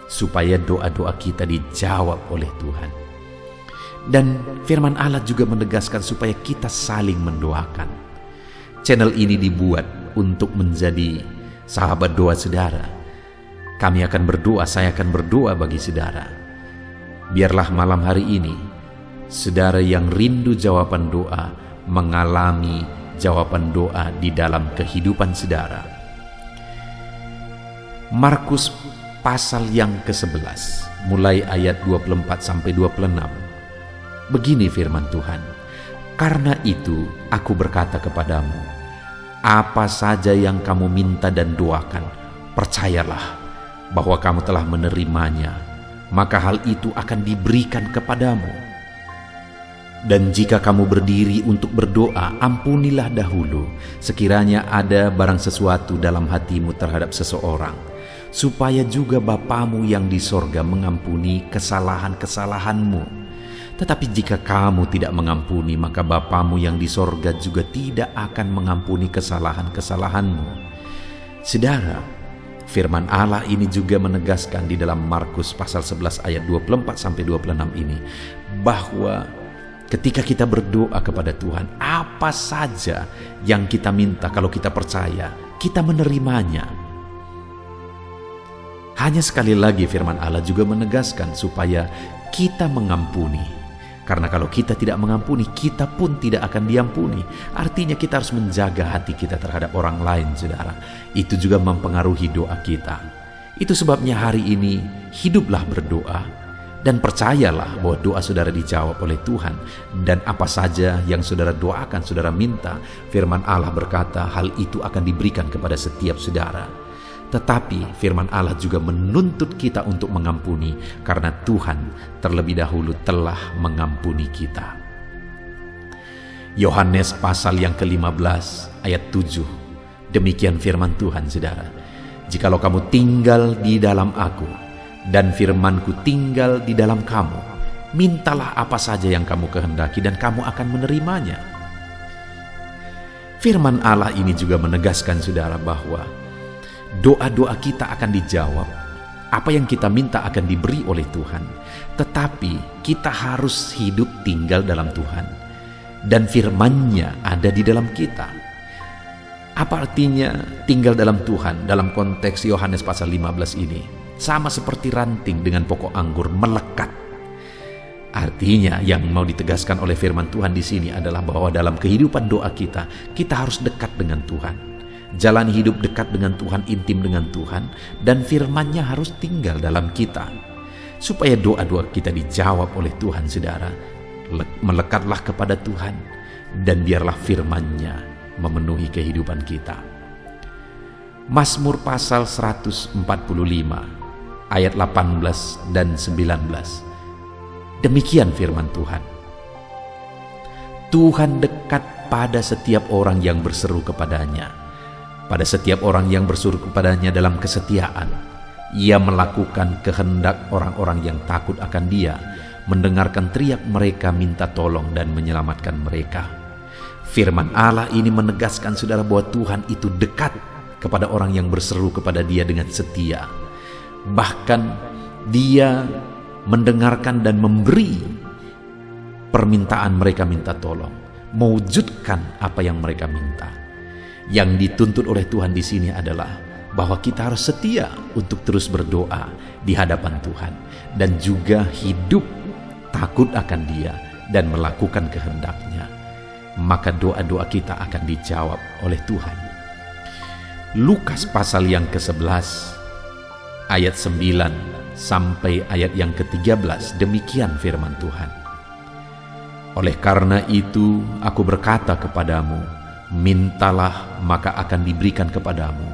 supaya doa-doa kita dijawab oleh Tuhan. Dan firman Allah juga menegaskan supaya kita saling mendoakan. Channel ini dibuat untuk menjadi sahabat doa saudara. Kami akan berdoa, saya akan berdoa bagi saudara. Biarlah malam hari ini, saudara yang rindu jawaban doa, mengalami jawaban doa di dalam kehidupan saudara. Markus pasal yang ke-11 mulai ayat 24-26. Begini firman Tuhan, karena itu aku berkata kepadamu, apa saja yang kamu minta dan doakan, percayalah bahwa kamu telah menerimanya, maka hal itu akan diberikan kepadamu. Dan jika kamu berdiri untuk berdoa, ampunilah dahulu sekiranya ada barang sesuatu dalam hatimu terhadap seseorang, supaya juga Bapamu yang di sorga mengampuni kesalahan-kesalahanmu. Tetapi jika kamu tidak mengampuni, maka Bapamu yang di sorga juga tidak akan mengampuni kesalahan-kesalahanmu. Saudara, firman Allah ini juga menegaskan di dalam Markus pasal 11 ayat 24-26 ini, bahwa ketika kita berdoa kepada Tuhan, apa saja yang kita minta, kalau kita percaya, kita menerimanya. Hanya sekali lagi firman Allah juga menegaskan supaya kita mengampuni. Karena kalau kita tidak mengampuni, kita pun tidak akan diampuni. Artinya kita harus menjaga hati kita terhadap orang lain, saudara. Itu juga mempengaruhi doa kita. Itu sebabnya hari ini hiduplah berdoa dan percayalah bahwa doa saudara dijawab oleh Tuhan. Dan apa saja yang saudara doakan, saudara minta, firman Allah berkata hal itu akan diberikan kepada setiap saudara. Tetapi firman Allah juga menuntut kita untuk mengampuni, karena Tuhan terlebih dahulu telah mengampuni kita. Yohanes pasal yang ke-15 ayat 7. Demikian firman Tuhan saudara, jikalau kamu tinggal di dalam aku dan firman-Ku tinggal di dalam kamu. Mintalah apa saja yang kamu kehendaki dan kamu akan menerimanya. Firman Allah ini juga menegaskan saudara bahwa doa-doa kita akan dijawab. Apa yang kita minta akan diberi oleh Tuhan. Tetapi kita harus hidup tinggal dalam Tuhan. Dan firman-Nya ada di dalam kita. Apa artinya tinggal dalam Tuhan dalam konteks Yohanes pasal 15 ini? Sama seperti ranting dengan pokok anggur melekat. Artinya yang mau ditegaskan oleh firman Tuhan di sini adalah bahwa dalam kehidupan doa kita harus dekat dengan Tuhan. Jalani hidup dekat dengan Tuhan, intim dengan Tuhan, dan firman-Nya harus tinggal dalam kita. Supaya doa-doa kita dijawab oleh Tuhan, saudara, melekatlah kepada Tuhan, dan biarlah firman-Nya memenuhi kehidupan kita. Mazmur pasal 145, ayat 18 dan 19. Demikian firman Tuhan. Tuhan dekat pada setiap orang yang berseru kepadanya. Pada setiap orang yang berseru kepadanya dalam kesetiaan, Ia melakukan kehendak orang-orang yang takut akan Dia, mendengarkan teriak mereka minta tolong dan menyelamatkan mereka. Firman Allah ini menegaskan saudara bahwa Tuhan itu dekat kepada orang yang berseru kepada Dia dengan setia. Bahkan Dia mendengarkan dan memberi permintaan mereka minta tolong, mewujudkan apa yang mereka minta. Yang dituntut oleh Tuhan di sini adalah bahwa kita harus setia untuk terus berdoa di hadapan Tuhan dan juga hidup takut akan Dia dan melakukan kehendak-Nya. Maka doa-doa kita akan dijawab oleh Tuhan. Lukas pasal yang ke-11 ayat 9 sampai ayat yang ke-13, demikian firman Tuhan. Oleh karena itu aku berkata kepadamu, mintalah maka akan diberikan kepadamu,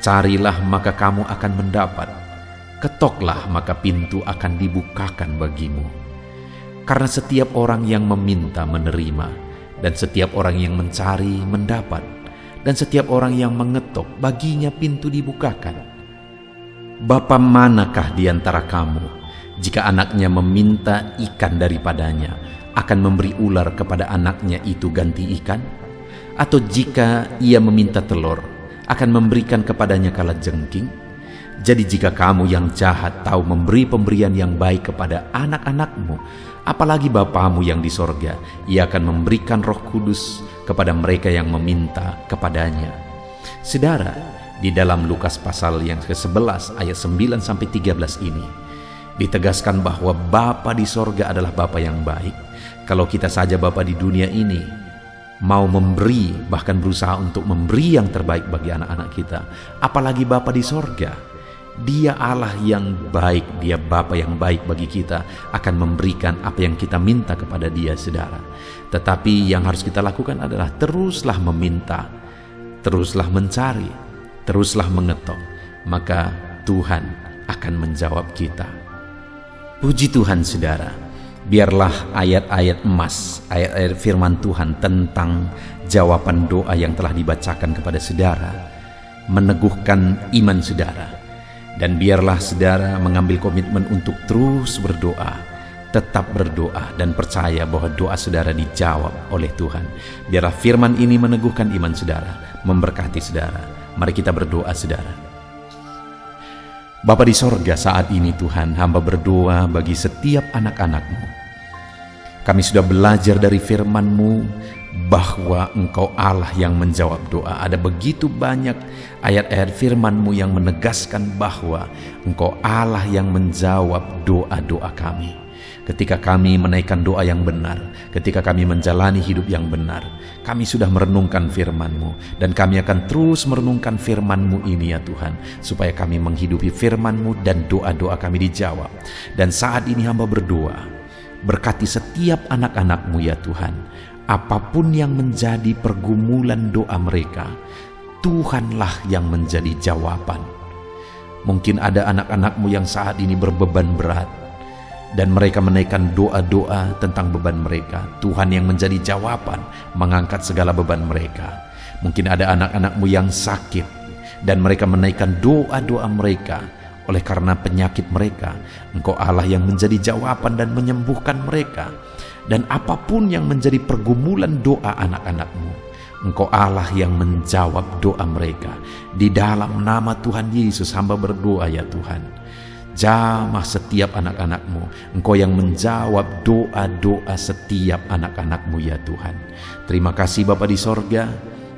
carilah maka kamu akan mendapat, ketoklah maka pintu akan dibukakan bagimu. Karena setiap orang yang meminta menerima, dan setiap orang yang mencari mendapat, dan setiap orang yang mengetok baginya pintu dibukakan. Bapa manakah di antara kamu, jika anaknya meminta ikan daripadanya, akan memberi ular kepada anaknya itu ganti ikan? Atau jika ia meminta telur, akan memberikan kepadanya kalajengking? Jadi jika kamu yang jahat tahu memberi pemberian yang baik kepada anak-anakmu, apalagi Bapamu yang di sorga, Ia akan memberikan Roh Kudus kepada mereka yang meminta kepadanya. Saudara, di dalam Lukas pasal yang ke-11 ayat 9 sampai 13 ini ditegaskan bahwa Bapa di sorga adalah Bapa yang baik. Kalau kita saja Bapa di dunia ini mau memberi, bahkan berusaha untuk memberi yang terbaik bagi anak-anak kita, apalagi Bapa di sorga. Dia Allah yang baik, Dia Bapa yang baik bagi kita, akan memberikan apa yang kita minta kepada Dia, saudara. Tetapi yang harus kita lakukan adalah teruslah meminta, teruslah mencari, teruslah mengetok, maka Tuhan akan menjawab kita. Puji Tuhan, saudara. Biarlah ayat-ayat emas, ayat-ayat firman Tuhan tentang jawaban doa yang telah dibacakan kepada saudara meneguhkan iman saudara. Dan biarlah saudara mengambil komitmen untuk terus berdoa, tetap berdoa dan percaya bahwa doa saudara dijawab oleh Tuhan. Biarlah firman ini meneguhkan iman saudara, memberkati saudara. Mari kita berdoa, saudara. Bapa di sorga, saat ini Tuhan, hamba berdoa bagi setiap anak-anak-Mu. Kami sudah belajar dari firman-Mu bahwa Engkau Allah yang menjawab doa. Ada begitu banyak ayat-ayat firman-Mu yang menegaskan bahwa Engkau Allah yang menjawab doa-doa kami. Ketika kami menaikkan doa yang benar, ketika kami menjalani hidup yang benar, kami sudah merenungkan firman-Mu, dan kami akan terus merenungkan firman-Mu ini ya Tuhan, supaya kami menghidupi firman-Mu dan doa-doa kami dijawab. Dan saat ini hamba berdoa, berkati setiap anak-anak-Mu ya Tuhan, apapun yang menjadi pergumulan doa mereka, Tuhanlah yang menjadi jawaban. Mungkin ada anak-anak-Mu yang saat ini berbeban berat, dan mereka menaikkan doa-doa tentang beban mereka. Tuhan yang menjadi jawaban, mengangkat segala beban mereka. Mungkin ada anak-anak-Mu yang sakit, dan mereka menaikkan doa-doa mereka. oleh karena penyakit mereka. Engkau Allah yang menjadi jawaban dan menyembuhkan mereka. Dan apapun yang menjadi pergumulan doa anak-anak-Mu, Engkau Allah yang menjawab doa mereka. Di dalam nama Tuhan Yesus hamba berdoa ya Tuhan. Jamah setiap anak-anak-Mu. Engkau yang menjawab doa-doa setiap anak-anak-Mu ya Tuhan. Terima kasih Bapa di sorga.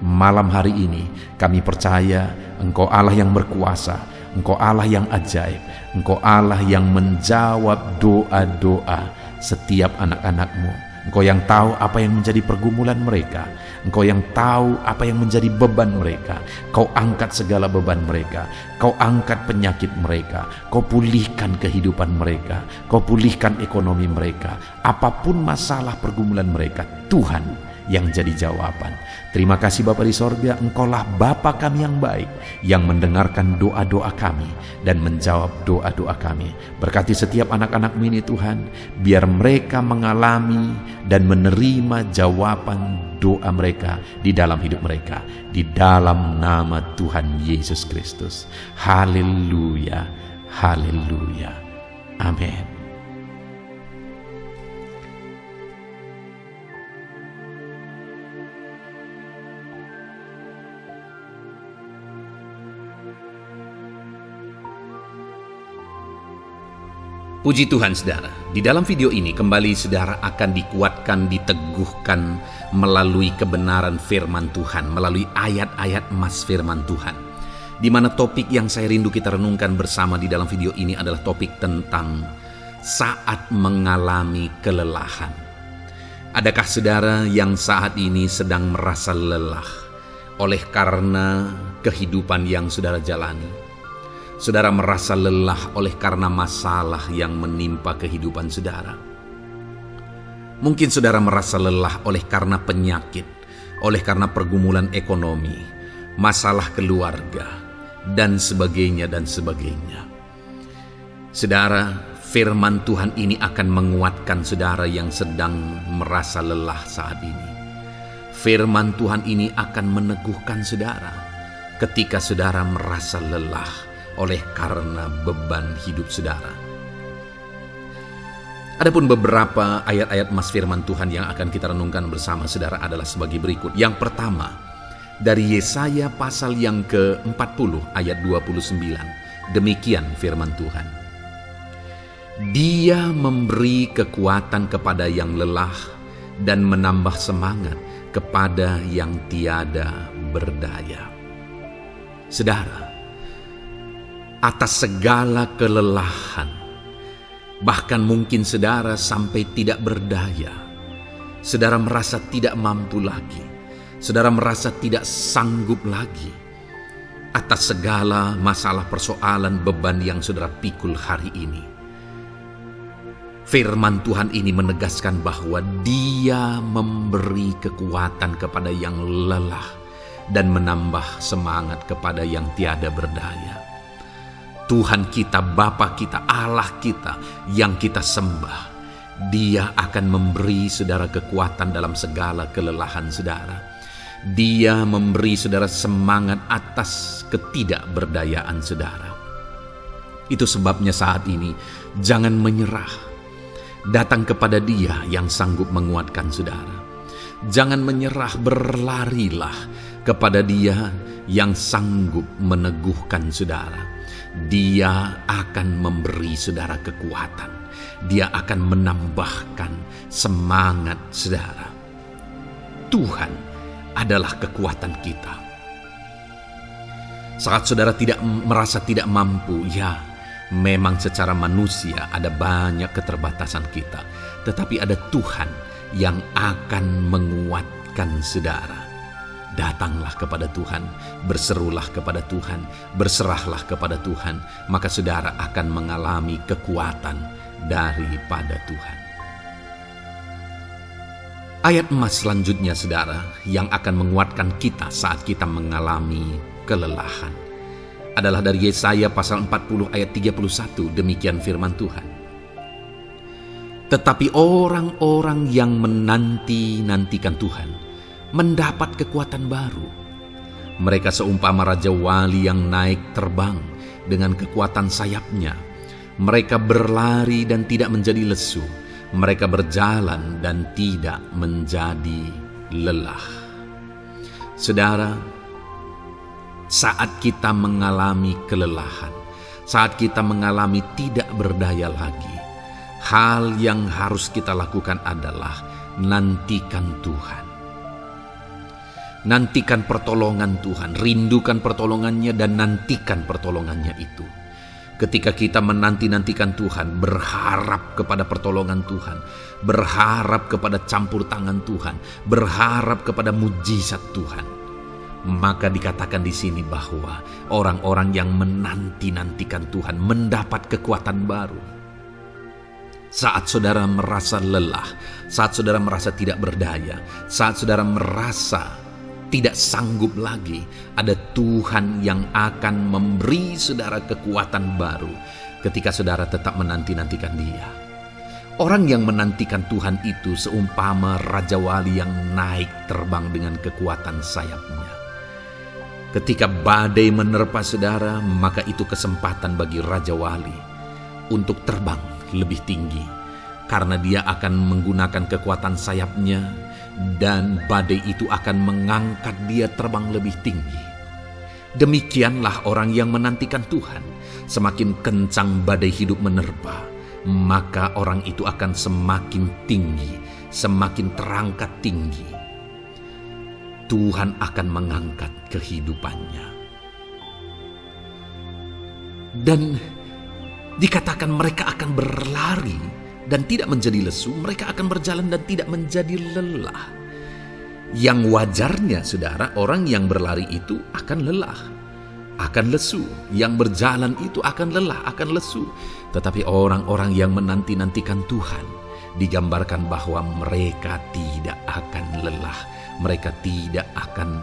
Malam hari ini kami percaya Engkau Allah yang berkuasa, Engkau Allah yang ajaib, Engkau Allah yang menjawab doa-doa setiap anak-anak-Mu. Engkau yang tahu apa yang menjadi pergumulan mereka. Engkau yang tahu apa yang menjadi beban mereka. Kau angkat segala beban mereka. Kau angkat penyakit mereka. Kau pulihkan kehidupan mereka. Kau pulihkan ekonomi mereka. Apapun masalah pergumulan mereka, Tuhan yang jadi jawaban. Terima kasih Bapa di sorga, Engkaulah Bapa kami yang baik, yang mendengarkan doa-doa kami dan menjawab doa-doa kami. Berkati setiap anak-anak-Mu ini Tuhan, biar mereka mengalami dan menerima jawaban doa mereka di dalam hidup mereka, di dalam nama Tuhan Yesus Kristus. Haleluya, haleluya, amin. Puji Tuhan saudara, di dalam video ini kembali saudara akan dikuatkan, diteguhkan melalui kebenaran firman Tuhan, melalui ayat-ayat emas firman Tuhan. Di mana topik yang saya rindu kita renungkan bersama di dalam video ini adalah topik tentang saat mengalami kelelahan. Adakah saudara yang saat ini sedang merasa lelah oleh karena kehidupan yang saudara jalani? Saudara merasa lelah oleh karena masalah yang menimpa kehidupan saudara. Mungkin saudara merasa lelah oleh karena penyakit, oleh karena pergumulan ekonomi, masalah keluarga, dan sebagainya dan sebagainya. Saudara, firman Tuhan ini akan menguatkan saudara yang sedang merasa lelah saat ini. Firman Tuhan ini akan meneguhkan saudara ketika saudara merasa lelah oleh karena beban hidup saudara. Adapun beberapa ayat-ayat emas firman Tuhan yang akan kita renungkan bersama saudara adalah sebagai berikut. Yang pertama, dari Yesaya pasal yang ke-40 ayat 29. Demikian firman Tuhan. Dia memberi kekuatan kepada yang lelah dan menambah semangat kepada yang tiada berdaya. Saudara, atas segala kelelahan, bahkan mungkin saudara sampai tidak berdaya, saudara merasa tidak mampu lagi, saudara merasa tidak sanggup lagi, atas segala masalah persoalan beban yang saudara pikul hari ini. Firman Tuhan ini menegaskan bahwa Dia memberi kekuatan kepada yang lelah dan menambah semangat kepada yang tiada berdaya. Tuhan kita, Bapa kita, Allah kita yang kita sembah, Dia akan memberi saudara kekuatan dalam segala kelelahan saudara. Dia memberi saudara semangat atas ketidakberdayaan saudara. Itu sebabnya saat ini jangan menyerah. Datang kepada Dia yang sanggup menguatkan saudara. Jangan menyerah, berlarilah kepada Dia yang sanggup meneguhkan saudara. Dia akan memberi saudara kekuatan. Dia akan menambahkan semangat saudara. Tuhan adalah kekuatan kita. Saat saudara merasa tidak mampu, ya memang secara manusia ada banyak keterbatasan kita. Tetapi ada Tuhan yang akan menguatkan saudara. Datanglah kepada Tuhan, berserulah kepada Tuhan, berserahlah kepada Tuhan, maka saudara akan mengalami kekuatan daripada Tuhan. Ayat emas selanjutnya saudara yang akan menguatkan kita saat kita mengalami kelelahan adalah dari Yesaya pasal 40 ayat 31. Demikian firman Tuhan. Tetapi orang-orang yang menanti-nantikan Tuhan mendapat kekuatan baru. Mereka seumpama raja wali yang naik terbang dengan kekuatan sayapnya. Mereka berlari dan tidak menjadi lesu. Mereka berjalan dan tidak menjadi lelah. Saudara, saat kita mengalami kelelahan, saat kita mengalami tidak berdaya lagi, hal yang harus kita lakukan adalah nantikan Tuhan. Nantikan pertolongan Tuhan, rindukan pertolongannya dan nantikan pertolongannya itu. Ketika kita menanti-nantikan Tuhan, berharap kepada pertolongan Tuhan, berharap kepada campur tangan Tuhan, berharap kepada mujizat Tuhan, maka dikatakan di sini bahwa orang-orang yang menanti-nantikan Tuhan mendapat kekuatan baru. Saat saudara merasa lelah, saat saudara merasa tidak berdaya, saat saudara merasa tidak sanggup lagi, ada Tuhan yang akan memberi saudara kekuatan baru ketika saudara tetap menanti-nantikan Dia. Orang yang menantikan Tuhan itu seumpama Raja Wali yang naik terbang dengan kekuatan sayapnya. Ketika badai menerpa saudara, maka itu kesempatan bagi Raja Wali untuk terbang lebih tinggi, karena dia akan menggunakan kekuatan sayapnya dan badai itu akan mengangkat dia terbang lebih tinggi. Demikianlah orang yang menantikan Tuhan. Semakin kencang badai hidup menerpa, maka orang itu akan semakin tinggi, semakin terangkat tinggi. Tuhan akan mengangkat kehidupannya. Dan dikatakan mereka akan berlari dan tidak menjadi lesu, mereka akan berjalan dan tidak menjadi lelah. Yang wajarnya, saudara, orang yang berlari itu akan lelah, akan lesu. Yang berjalan itu akan lelah, akan lesu. Tetapi orang-orang yang menanti-nantikan Tuhan, digambarkan bahwa mereka tidak akan lelah, mereka tidak akan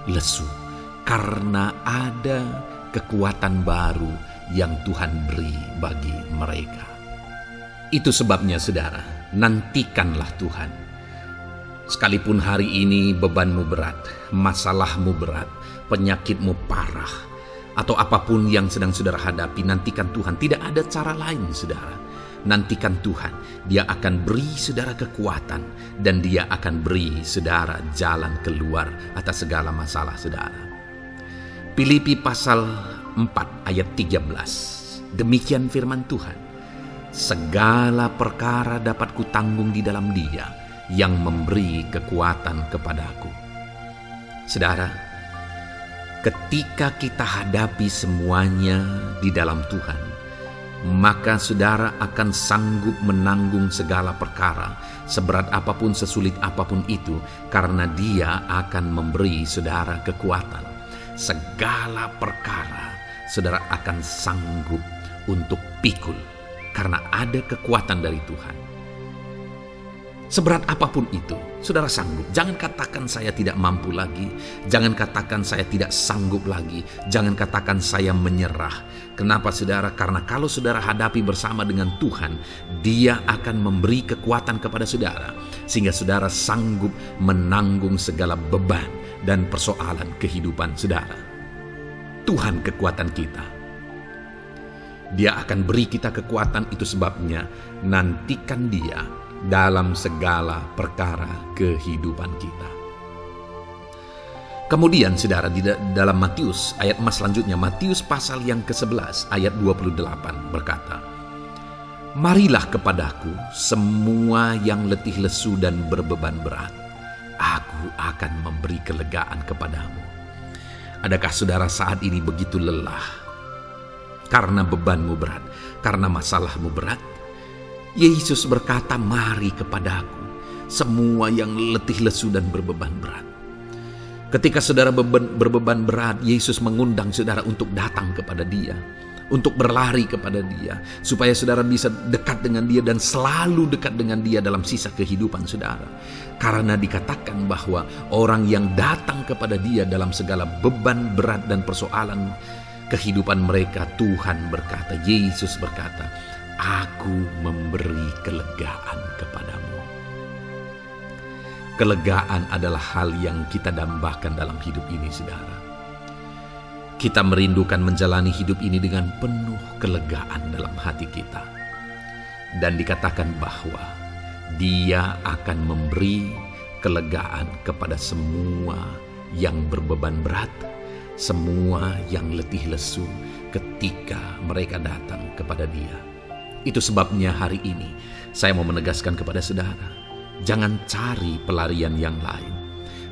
lesu, karena ada kekuatan baru yang Tuhan beri bagi mereka. Itu sebabnya saudara, nantikanlah Tuhan. Sekalipun hari ini bebanmu berat, masalahmu berat, penyakitmu parah, atau apapun yang sedang saudara hadapi, nantikan Tuhan. Tidak ada cara lain saudara. Nantikan Tuhan. Dia akan beri saudara kekuatan dan Dia akan beri saudara jalan keluar atas segala masalah saudara. Filipi pasal 4 ayat 13. Demikian firman Tuhan. Segala perkara dapat kutanggung di dalam Dia yang memberi kekuatan kepadaku. Saudara, ketika kita hadapi semuanya di dalam Tuhan, maka saudara akan sanggup menanggung segala perkara, seberat apapun, sesulit apapun itu, karena Dia akan memberi saudara kekuatan. Segala perkara saudara akan sanggup untuk pikul, karena ada kekuatan dari Tuhan. Seberat apapun itu, saudara sanggup. Jangan katakan saya tidak mampu lagi. Jangan katakan saya tidak sanggup lagi. Jangan katakan saya menyerah. Kenapa saudara? Karena kalau saudara hadapi bersama dengan Tuhan, Dia akan memberi kekuatan kepada saudara, sehingga saudara sanggup menanggung segala beban dan persoalan kehidupan saudara. Tuhan kekuatan kita. Dia akan beri kita kekuatan, itu sebabnya nantikan Dia dalam segala perkara kehidupan kita. Kemudian saudara, di dalam Matius ayat selanjutnya, Matius pasal yang ke-11 ayat 28 berkata, "Marilah kepadaku semua yang letih lesu dan berbeban berat, aku akan memberi kelegaan kepadamu." Adakah saudara saat ini begitu lelah karena bebanmu berat, karena masalahmu berat? Yesus berkata, "Mari kepadaku semua yang letih lesu dan berbeban berat." Ketika saudara berbeban berat, Yesus mengundang saudara untuk datang kepada Dia, untuk berlari kepada Dia, supaya saudara bisa dekat dengan Dia dan selalu dekat dengan Dia dalam sisa kehidupan saudara. Karena dikatakan bahwa orang yang datang kepada Dia dalam segala beban berat dan persoalan kehidupan mereka, Tuhan berkata, Yesus berkata, "Aku memberi kelegaan kepadamu." Kelegaan adalah hal yang kita dambakan dalam hidup ini, saudara. kita merindukan menjalani hidup ini dengan penuh kelegaan dalam hati kita. Dan dikatakan bahwa Dia akan memberi kelegaan kepada semua yang berbeban berat, semua yang letih lesu ketika mereka datang kepada Dia. Itu sebabnya hari ini saya mau menegaskan kepada saudara, jangan cari pelarian yang lain,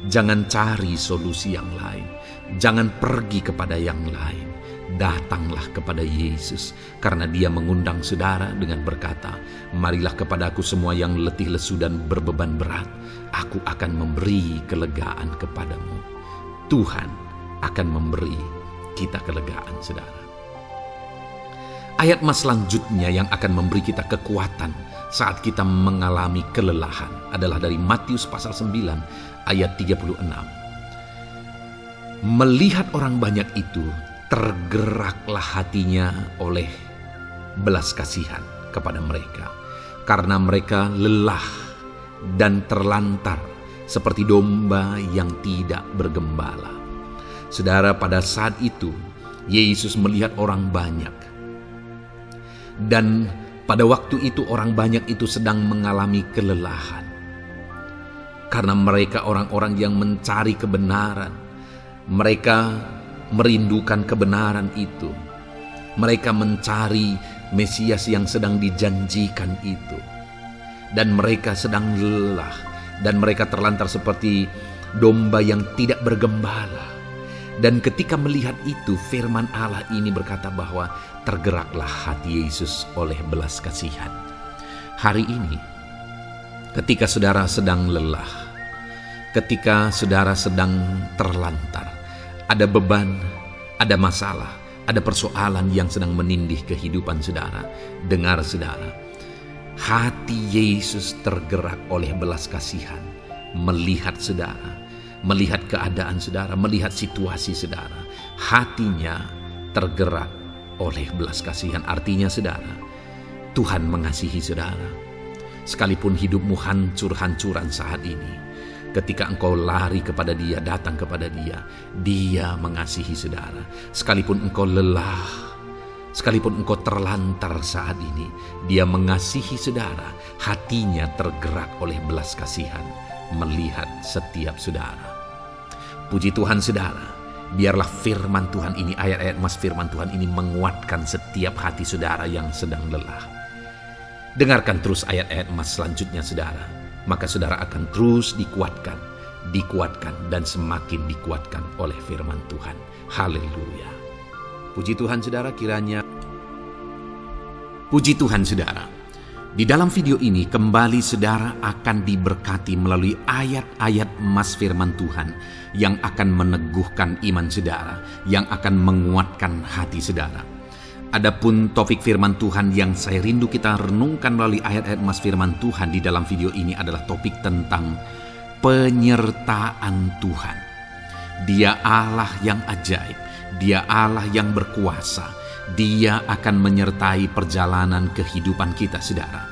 jangan cari solusi yang lain, jangan pergi kepada yang lain. Datanglah kepada Yesus, karena Dia mengundang saudara dengan berkata, marilah kepadaku semua yang letih lesu dan berbeban berat, aku akan memberi kelegaan kepadamu. Tuhan akan memberi kita kelegaan, saudara. Ayat mas selanjutnya yang akan memberi kita kekuatan saat kita mengalami kelelahan adalah dari Matius pasal 9 ayat 36. Melihat orang banyak itu, tergeraklah hatinya oleh belas kasihan kepada mereka, karena mereka lelah dan terlantar seperti domba yang tidak bergembala. Saudara, pada saat itu Yesus melihat orang banyak, dan pada waktu itu orang banyak itu sedang mengalami kelelahan, karena mereka orang-orang yang mencari kebenaran. Mereka merindukan kebenaran itu. Mereka mencari Mesias yang sedang dijanjikan itu. Dan mereka sedang lelah. Dan mereka terlantar seperti domba yang tidak bergembala. Dan ketika melihat itu, firman Allah ini berkata bahwa tergeraklah hati Yesus oleh belas kasihan. Hari ini, ketika saudara sedang lelah, ketika saudara sedang terlantar, ada beban, ada masalah, ada persoalan yang sedang menindih kehidupan saudara. Dengar saudara, hati Yesus tergerak oleh belas kasihan, melihat saudara, melihat keadaan saudara, melihat situasi saudara. Hatinya tergerak oleh belas kasihan. Artinya saudara, Tuhan mengasihi saudara. Sekalipun hidupmu hancur-hancuran saat ini, ketika engkau lari kepada Dia, datang kepada Dia, Dia mengasihi saudara. Sekalipun engkau lelah, sekalipun engkau terlantar saat ini, Dia mengasihi saudara. Hatinya tergerak oleh belas kasihan melihat setiap saudara. Puji Tuhan saudara, biarlah firman Tuhan ini, ayat-ayat mas firman Tuhan ini menguatkan setiap hati saudara yang sedang lelah. Dengarkan terus ayat-ayat mas selanjutnya saudara. Maka saudara akan terus dikuatkan, dan semakin dikuatkan oleh firman Tuhan. Haleluya. Puji Tuhan saudara, kiranya. Puji Tuhan saudara. Di dalam video ini kembali saudara akan diberkati melalui ayat-ayat emas firman Tuhan yang akan meneguhkan iman saudara, yang akan menguatkan hati saudara. Adapun topik firman Tuhan yang saya rindu kita renungkan melalui ayat-ayat emas firman Tuhan di dalam video ini adalah topik tentang penyertaan Tuhan. Dia Allah yang ajaib, Dia Allah yang berkuasa. Dia akan menyertai perjalanan kehidupan kita saudara.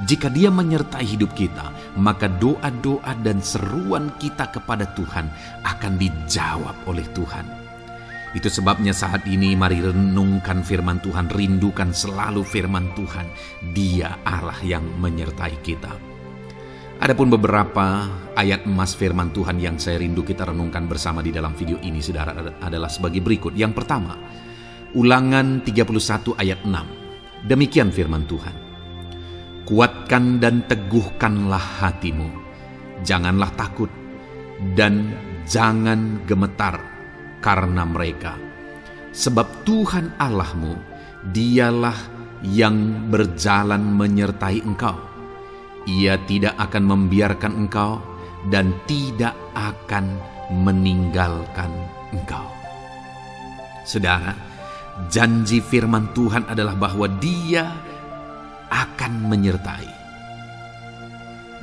Jika Dia menyertai hidup kita, maka doa-doa dan seruan kita kepada Tuhan akan dijawab oleh Tuhan. Itu sebabnya saat ini mari renungkan firman Tuhan, rindukan selalu firman Tuhan. Dia Allah yang menyertai kita. Adapun beberapa ayat emas firman Tuhan yang saya rindu kita renungkan bersama di dalam video ini saudara adalah sebagai berikut. Yang pertama, Ulangan 31 ayat 6. Demikian firman Tuhan. Kuatkan dan teguhkanlah hatimu. Janganlah takut dan jangan gemetar karena mereka. Sebab Tuhan Allahmu, Dialah yang berjalan menyertai engkau. Ia tidak akan membiarkan engkau dan tidak akan meninggalkan engkau. Saudara, janji firman Tuhan adalah bahwa Dia akan menyertai.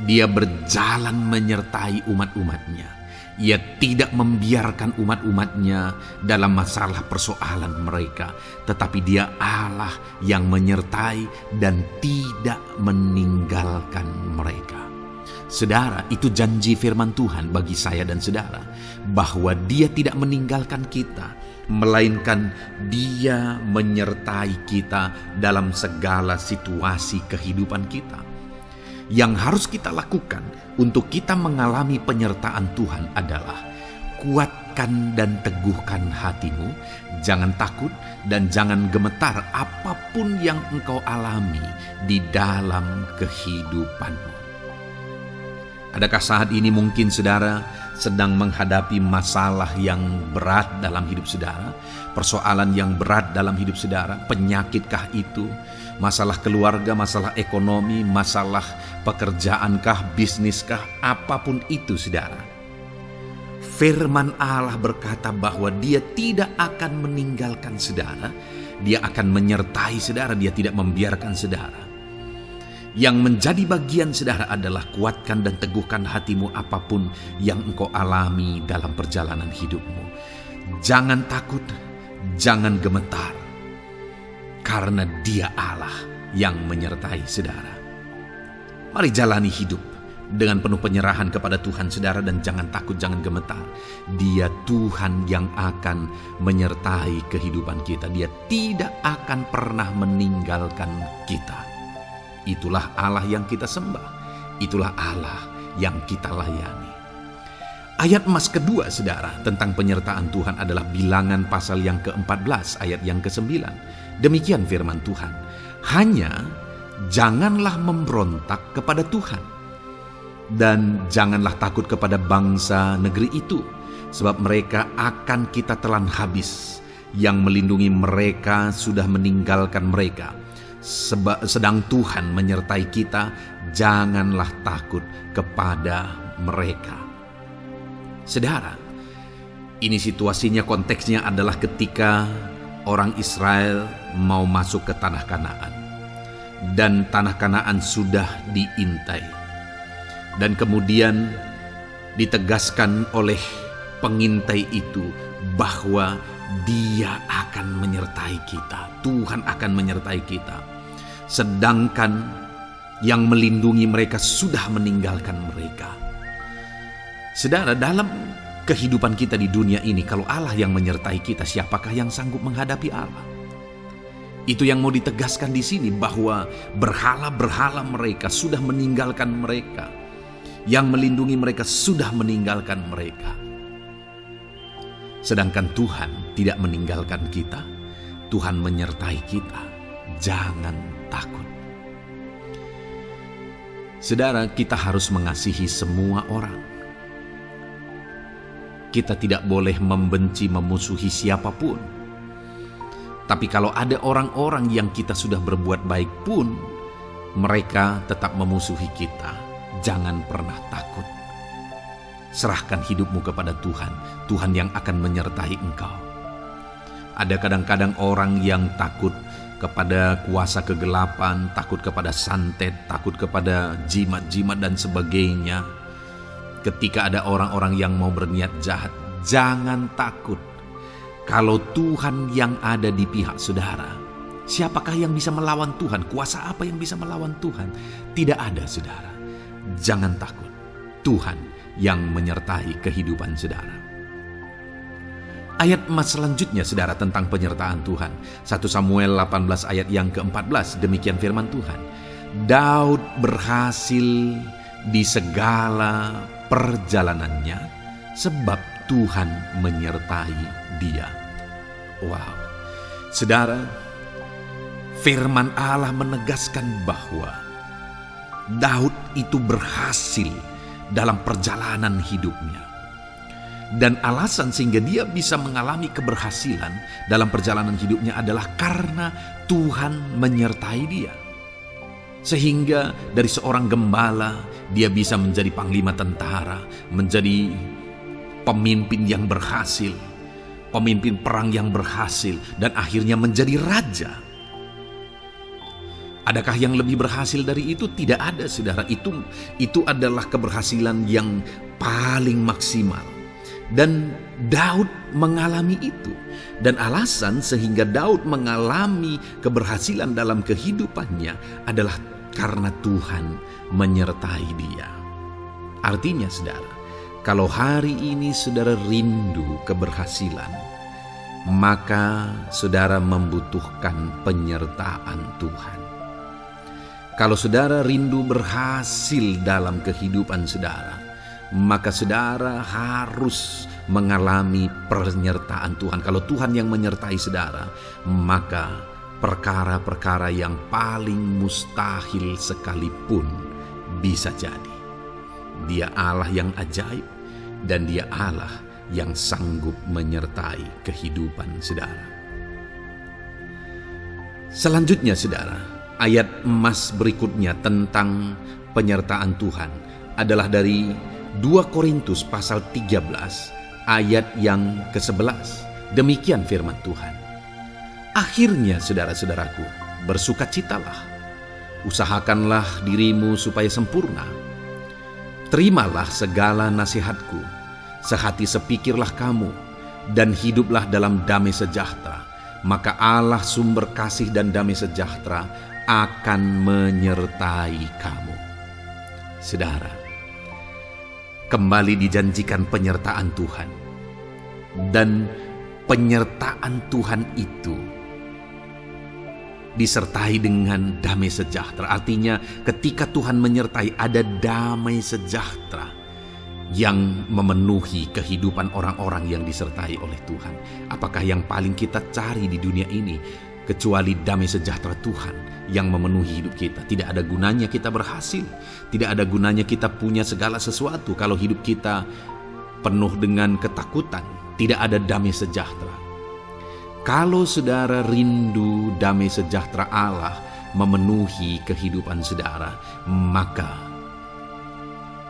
Dia berjalan menyertai umat-umatnya. Ia tidak membiarkan umat-umatnya dalam masalah persoalan mereka, tetapi Dia Allah yang menyertai dan tidak meninggalkan mereka. Saudara, itu janji firman Tuhan bagi saya dan saudara, bahwa Dia tidak meninggalkan kita melainkan Dia menyertai kita dalam segala situasi kehidupan kita. Yang harus kita lakukan untuk kita mengalami penyertaan Tuhan adalah kuatkan dan teguhkan hatimu, jangan takut dan jangan gemetar apapun yang engkau alami di dalam kehidupanmu. Adakah saat ini mungkin saudara sedang menghadapi masalah yang berat dalam hidup saudara, persoalan yang berat dalam hidup saudara, penyakitkah itu, masalah keluarga, masalah ekonomi, masalah pekerjaankah, bisniskah, apapun itu saudara. Firman Allah berkata bahwa Dia tidak akan meninggalkan saudara, Dia akan menyertai saudara, Dia tidak membiarkan saudara. Yang menjadi bagian saudara adalah kuatkan dan teguhkan hatimu apapun yang engkau alami dalam perjalanan hidupmu. Jangan takut, jangan gemetar, karena Dia Allah yang menyertai saudara. Mari jalani hidup dengan penuh penyerahan kepada Tuhan saudara, dan jangan takut, jangan gemetar. Dia Tuhan yang akan menyertai kehidupan kita. Dia tidak akan pernah meninggalkan kita. Itulah Allah yang kita sembah. Itulah Allah yang kita layani. Ayat emas kedua saudara tentang penyertaan Tuhan adalah Bilangan pasal yang ke-14 ayat yang ke-9. Demikian firman Tuhan. Hanya janganlah memberontak kepada Tuhan, dan janganlah takut kepada bangsa negeri itu, sebab mereka akan kita telan habis. Yang melindungi mereka sudah meninggalkan mereka. Sedang Tuhan menyertai kita, janganlah takut kepada mereka. Saudara, ini situasinya, konteksnya adalah ketika orang Israel mau masuk ke tanah Kanaan. Dan tanah Kanaan sudah diintai. Dan kemudian ditegaskan oleh pengintai itu bahwa Dia akan menyertai kita. Tuhan akan menyertai kita. Sedangkan yang melindungi mereka sudah meninggalkan mereka. Saudara, dalam kehidupan kita di dunia ini, kalau Allah yang menyertai kita, siapakah yang sanggup menghadapi Allah? Itu yang mau ditegaskan di sini, bahwa berhala-berhala mereka sudah meninggalkan mereka. Yang melindungi mereka sudah meninggalkan mereka. Sedangkan Tuhan tidak meninggalkan kita. Tuhan menyertai kita. Jangan takut. Saudara, kita harus mengasihi semua orang. Kita tidak boleh membenci, memusuhi siapapun. Tapi kalau ada orang-orang yang kita sudah berbuat baik pun, mereka tetap memusuhi kita. Jangan pernah takut. Serahkan hidupmu kepada Tuhan. Tuhan yang akan menyertai engkau. Ada kadang-kadang orang yang takut kepada kuasa kegelapan, takut kepada santet, takut kepada jimat-jimat dan sebagainya. Ketika ada orang-orang yang mau berniat jahat, jangan takut. Kalau Tuhan yang ada di pihak saudara, siapakah yang bisa melawan Tuhan? Kuasa apa yang bisa melawan Tuhan? Tidak ada, saudara. Jangan takut. Tuhan yang menyertai kehidupan saudara. Ayat emas selanjutnya saudara tentang penyertaan Tuhan. 1 Samuel 18 ayat yang ke-14, demikian firman Tuhan. Daud berhasil di segala perjalanannya sebab Tuhan menyertai dia. Wow. Saudara, firman Allah menegaskan bahwa Daud itu berhasil dalam perjalanan hidupnya. Dan alasan sehingga dia bisa mengalami keberhasilan dalam perjalanan hidupnya adalah karena Tuhan menyertai dia. Sehingga dari seorang gembala, dia bisa menjadi panglima tentara, menjadi pemimpin yang berhasil, pemimpin perang yang berhasil, dan akhirnya menjadi raja. Adakah yang lebih berhasil dari itu? Tidak ada, saudara. Itu adalah keberhasilan yang paling maksimal. Dan Daud mengalami itu. Dan alasan sehingga Daud mengalami keberhasilan dalam kehidupannya adalah karena Tuhan menyertai dia. Artinya, saudara, kalau hari ini saudara rindu keberhasilan, maka saudara membutuhkan penyertaan Tuhan. Kalau saudara rindu berhasil dalam kehidupan saudara, maka saudara harus mengalami penyertaan Tuhan. Kalau Tuhan yang menyertai saudara, maka perkara-perkara yang paling mustahil sekalipun bisa jadi. Dia Allah yang ajaib dan Dia Allah yang sanggup menyertai kehidupan saudara. Selanjutnya saudara, ayat emas berikutnya tentang penyertaan Tuhan adalah dari 2 Korintus pasal 13 ayat yang ke-11. Demikian firman Tuhan. Akhirnya saudara-saudaraku, bersukacitalah, usahakanlah dirimu supaya sempurna. Terimalah segala nasihatku, sehati sepikirlah kamu, dan hiduplah dalam damai sejahtera. Maka Allah sumber kasih dan damai sejahtera akan menyertai kamu. Saudara, kembali dijanjikan penyertaan Tuhan. Dan penyertaan Tuhan itu disertai dengan damai sejahtera. Artinya ketika Tuhan menyertai, ada damai sejahtera yang memenuhi kehidupan orang-orang yang disertai oleh Tuhan. Apakah yang paling kita cari di dunia ini kecuali damai sejahtera Tuhan yang memenuhi hidup kita? Tidak ada gunanya kita berhasil, tidak ada gunanya kita punya segala sesuatu kalau hidup kita penuh dengan ketakutan, tidak ada damai sejahtera. Kalau saudara rindu damai sejahtera Allah memenuhi kehidupan saudara, maka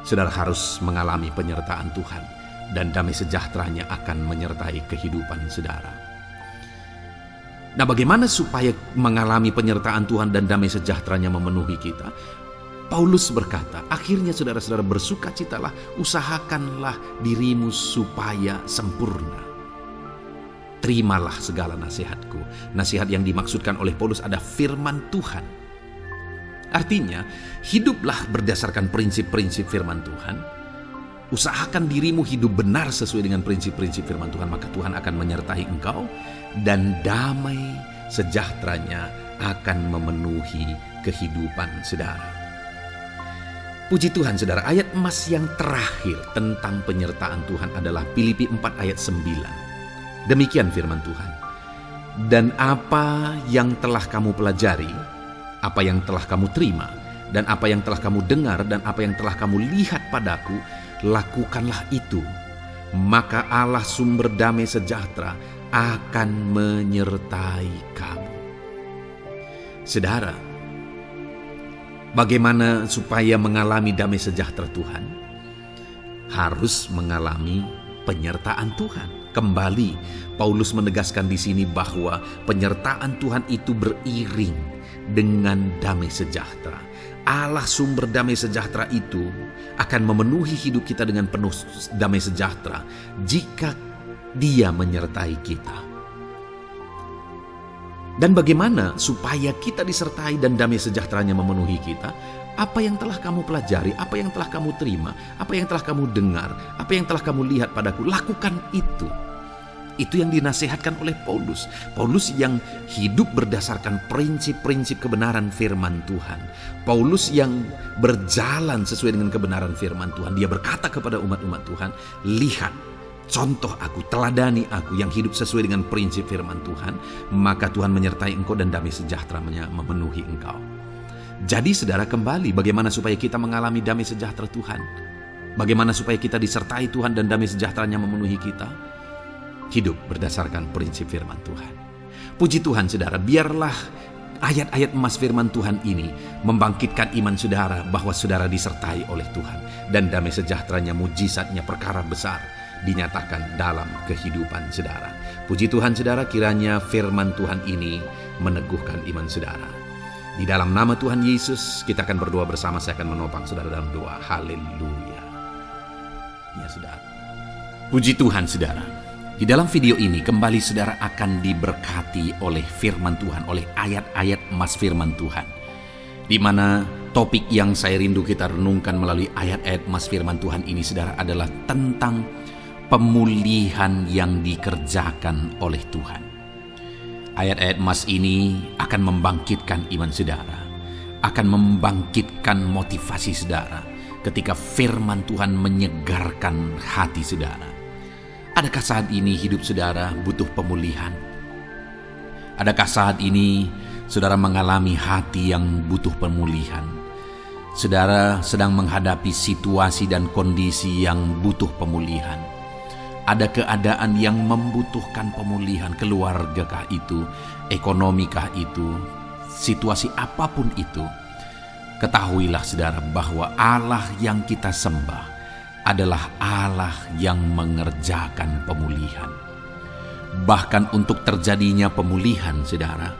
saudara harus mengalami penyertaan Tuhan, dan damai sejahteranya akan menyertai kehidupan saudara. Nah, bagaimana supaya mengalami penyertaan Tuhan dan damai sejahteranya memenuhi kita? Paulus berkata, akhirnya saudara-saudara bersukacitalah, usahakanlah dirimu supaya sempurna. Terimalah segala nasihatku. Nasihat yang dimaksudkan oleh Paulus ada firman Tuhan. Artinya, hiduplah berdasarkan prinsip-prinsip firman Tuhan. Usahakan dirimu hidup benar sesuai dengan prinsip-prinsip firman Tuhan, maka Tuhan akan menyertai engkau dan damai sejahteranya akan memenuhi kehidupan saudara. Puji Tuhan saudara, ayat emas yang terakhir tentang penyertaan Tuhan adalah Filipi 4 ayat 9. Demikian firman Tuhan. Dan apa yang telah kamu pelajari, apa yang telah kamu terima, dan apa yang telah kamu dengar, dan apa yang telah kamu lihat padaku, lakukanlah itu. Maka Allah sumber damai sejahtera akan menyertai kamu. Saudara, bagaimana supaya mengalami damai sejahtera Tuhan? Harus mengalami penyertaan Tuhan. Kembali, Paulus menegaskan di sini bahwa penyertaan Tuhan itu beriring dengan damai sejahtera. Allah sumber damai sejahtera itu akan memenuhi hidup kita dengan penuh damai sejahtera jika Dia menyertai kita. Dan bagaimana supaya kita disertai dan damai sejahteranya memenuhi kita? Apa yang telah kamu pelajari, apa yang telah kamu terima, apa yang telah kamu dengar, apa yang telah kamu lihat padaku, lakukan itu. Itu yang dinasihatkan oleh Paulus. Paulus yang hidup berdasarkan prinsip-prinsip kebenaran firman Tuhan. Paulus yang berjalan sesuai dengan kebenaran firman Tuhan. Dia berkata kepada umat-umat Tuhan, lihat, contoh aku, teladani aku yang hidup sesuai dengan prinsip firman Tuhan, maka Tuhan menyertai engkau dan damai sejahteranya memenuhi engkau. Jadi saudara, kembali bagaimana supaya kita mengalami damai sejahtera Tuhan? Bagaimana supaya kita disertai Tuhan dan damai sejahteranya memenuhi kita? Hidup berdasarkan prinsip firman Tuhan. Puji Tuhan saudara, biarlah ayat-ayat emas firman Tuhan ini membangkitkan iman saudara bahwa saudara disertai oleh Tuhan. Dan damai sejahteranya, mujizatnya, perkara besar dinyatakan dalam kehidupan saudara. Puji Tuhan saudara, kiranya firman Tuhan ini meneguhkan iman saudara. Di dalam nama Tuhan Yesus kita akan berdoa bersama. Saya akan menopang saudara dalam doa. Haleluya. Ya saudara. Puji Tuhan saudara. Di dalam video ini kembali saudara akan diberkati oleh firman Tuhan, oleh ayat-ayat emas firman Tuhan. Di mana topik yang saya rindu kita renungkan melalui ayat-ayat emas firman Tuhan ini saudara adalah tentang pemulihan yang dikerjakan oleh Tuhan. Ayat-ayat emas ini akan membangkitkan iman saudara, akan membangkitkan motivasi saudara ketika firman Tuhan menyegarkan hati saudara. Adakah saat ini hidup saudara butuh pemulihan? Adakah saat ini saudara mengalami hati yang butuh pemulihan? Saudara sedang menghadapi situasi dan kondisi yang butuh pemulihan. Ada keadaan yang membutuhkan pemulihan, keluargakah itu, ekonomikah itu, situasi apapun itu. Ketahuilah saudara bahwa Allah yang kita sembah adalah Allah yang mengerjakan pemulihan. Bahkan untuk terjadinya pemulihan saudara,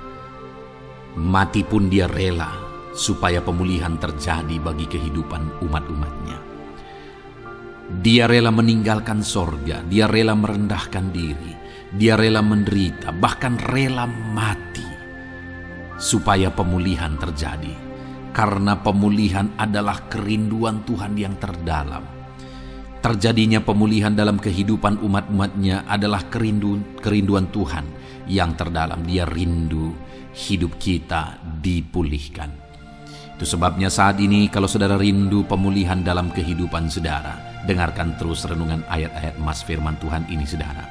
mati pun dia rela supaya pemulihan terjadi bagi kehidupan umat-umatnya. Dia rela meninggalkan sorga, dia rela merendahkan diri, dia rela menderita, bahkan rela mati supaya pemulihan terjadi. Karena pemulihan adalah kerinduan Tuhan yang terdalam. Terjadinya pemulihan dalam kehidupan umat-umatnya adalah kerinduan Tuhan yang terdalam. Dia rindu hidup kita dipulihkan. Itu sebabnya saat ini kalau saudara rindu pemulihan dalam kehidupan saudara, dengarkan terus renungan ayat-ayat emas firman Tuhan ini saudara.